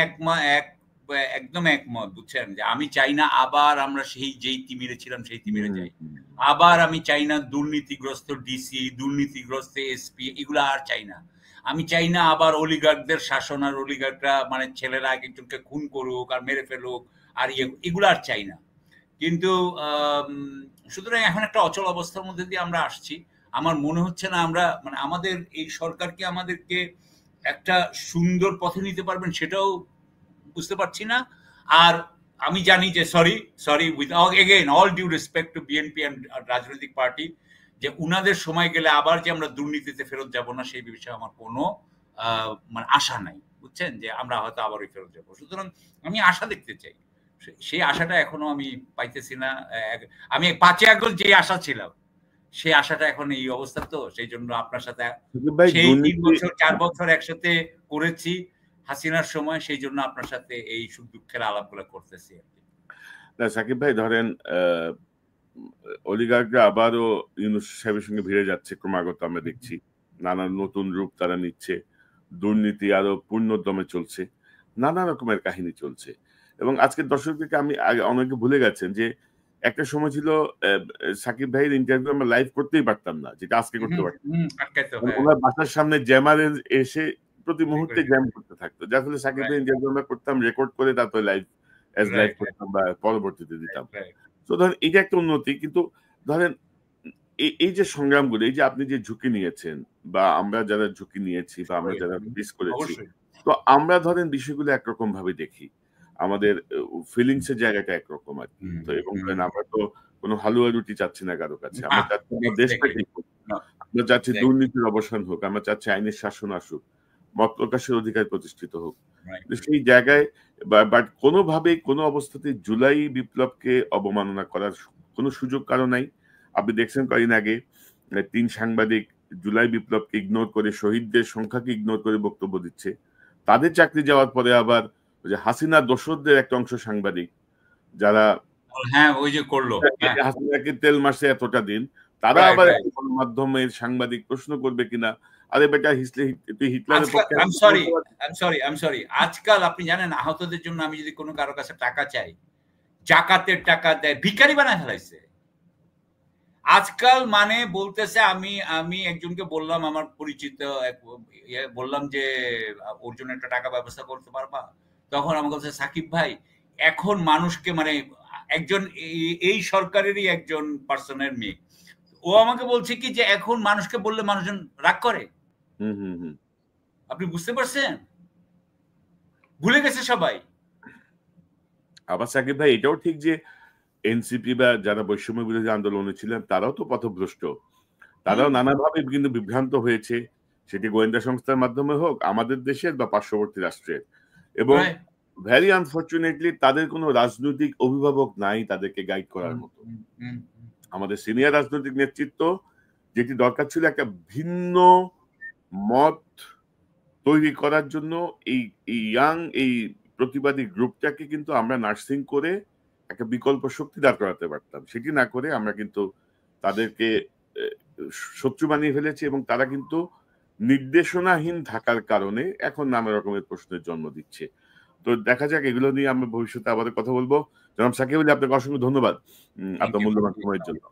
একদম একমত, বুঝছেন, যে আমি চাই না আবার আমরা যেই তিমিরে ছিলাম সেই তিমিরে যাই। আবার আমি চাই না দুর্নীতিগ্রস্ত ডিসি, দুর্নীতিগ্রস্ত এসপি, এগুলো আর চাই না। আমি চাই না আবার অলিগার্কদের শাসন, আর অলিগার্করা মানে ছেলেরা এক একজনকে খুন করুক আর মেরে ফেলুক, আর এগুলো আর চাই না। কিন্তু সুতরাং এখন একটা অচল অবস্থার মধ্যে দিয়ে আমরা আসছি। আমার মনে হচ্ছে না আমরা মানে আমাদের এই সরকারকে আমাদেরকে একটা সুন্দর পথে নিতে পারবেন, সেটাও বুঝতে পারছি না। আর আমি জানি যে sorry sorry with again all due respect to BNP and রাজনৈতিক পার্টি, যে উনাদের সময় গেলে আবার যে আমরা দুর্নীতিতে ফেরত যাব না সেই বিষয়ে আমার কোনো মানে আশা নাই, বুঝছেন, যে আমরা হয়তো আবারই ফেরত যাব। সুতরাং আমি আশা দেখতে চাই, সেই আশাটা এখনো আমি পাইতেছি না। আমি 5 আগস্ট যে আশা ছিলাম সেই আশাটা এখন এই অবস্থা, তো সেই জন্য আপনার সাথে সেই 3 বছর 4 বছর একসাথে করেছি হাসিনার সময়, সেই জন্য আপনার সাথে এই সুখ দুঃখের আলাপগুলো করতেছি আর কি। না সাকিব ভাই, ধরেন অলিগার্করা আবারও ইউনূস সাহেবের সঙ্গে ভিড়ে যাচ্ছে ক্রমাগত, আমরা দেখছি নানান নতুন রূপ তারা নিচ্ছে, দুর্নীতি আরো পূর্ণোদ্যমে চলছে, নানা রকমের কাহিনী চলছে। এবং আজকের দর্শকদেরকে আমি অনেকে ভুলে গেছেন যে একটা সময় ছিল সাকিব ভাইয়ের ইন্টারভিউ আমরা লাইভ করতেই পারতাম না, যেটা আজকে করতে পারতাম। ওনার বাসার সামনে জ্যামার এসে প্রতি মুহূর্তে জ্যাম করতে থাকতো, যার ফলে সাকিব ভাই ইন্টারভিউ আমরা করতাম, রেকর্ড করে তারপরে লাইভ করতাম বা পরবর্তীতে দিতাম। তো ধরেন এটা একটা উন্নতি, কিন্তু ধরেন এই যে সংগ্রামগুলো, এই যে আপনি যে ঝুঁকি নিয়েছেন বা আমরা যারা ঝুঁকি নিয়েছি বা আমরা যারা মিস করেছি, তো আমরা ধরেন বিষয়গুলো একরকম ভাবে দেখি, আমাদের ফিলিংস এর জায়গাটা একরকম আর কি। তো এবং আমরা তো কোনো হালুয়া রুটি চাচ্ছি না কারো কাছে, আমরা চাচ্ছি দেশটা ঠিক হোক, আমরা চাচ্ছি দুর্নীতির অবসান হোক, আমরা চাচ্ছি আইনের শাসন আসুক, মত প্রকাশের অধিকার প্রতিষ্ঠিত হোক। সেই জায়গায় বাট কোনোভাবেই কোনো অবস্থাতে জুলাই বিপ্লবকে অবমাননা করার কোনো সুযোগ কারো নাই। আপনি দেখছেন কয়েকদিন আগে 3 সাংবাদিক জুলাই বিপ্লবকে ইগনোর করে, শহীদদের সংখ্যাকে ইগনোর করে বক্তব্য দিচ্ছে। তাদের চাকরি যাওয়ার পরে আবার যে হাসিনা দোসরদের একটা অংশ সাংবাদিক যারা ওই যে করলো হাসিনাকে তেল মারছে এতটা দিন, তারা আবার গণমাধ্যমের সাংবাদিক প্রশ্ন করবে কিনা, আরে বেটা তুই হিটলারের পক্ষে। আই এম সরি আজকাল আপনি জানেন আহতদের জন্য আমি যদি কোনো কারো কাছে টাকা চাই, জাকাতের টাকা দেয়, ভিখারি বানায় ফেলাইছে আজকাল। মানে বলতেছে আমি একজনকে বললাম, আমার পরিচিত বললাম যে ওর জন্য একটা টাকা ব্যবস্থা করতে পারবা, তখন আমাকে বলছে সাকিব ভাই এখন মানুষকে মানে একজন এই সরকারেরই একজন পার্সনের মেয়ে, ও আমাকে বলছে কি যে এখন মানুষকে বললে মানুষজন রাগ করে। আপনি বুঝতে পারছেন, ভুলে গেছে সবাই। আবার সাকিব ভাই এটাও ঠিক যে এনসিপি বা যারা বৈষম্য বিরোধী আন্দোলনে ছিলেন তারাও তো পথভ্রষ্ট, তারাও নানাভাবে কিন্তু বিভ্রান্ত হয়েছে, সেটি গোয়েন্দা সংস্থার মাধ্যমে হোক, আমাদের দেশের বা পার্শ্ববর্তী রাষ্ট্রের। এবং ভেরি আনফরচুনেটলি তাদের কোনো রাজনৈতিক অভিভাবক নাই তাদেরকে গাইড করার মতো। আমাদের সিনিয়র রাজনৈতিক নেতৃত্ব, যেটি দরকার ছিল একটা ভিন্ন মত তৈরি করার জন্য, এই ইয়াং এই প্রতিবাদী গ্রুপটাকে কিন্তু আমরা নার্সিং করে একটা বিকল্প শক্তি দাঁড় করাতে পারতাম, সেটি না করে আমরা কিন্তু তাদেরকে শত্রু বানিয়ে ফেলেছি। এবং তারা কিন্তু নির্দেশনাহীন থাকার কারণে এখন নানা রকমের প্রশ্নের জন্ম দিচ্ছে। তো দেখা যাক, এগুলো নিয়ে আমরা ভবিষ্যতে আবার কথা বলবো। জনাব সাকিব আলী, আপনাকে অসংখ্য ধন্যবাদ আপনার মূল্যবান সময়ের জন্য।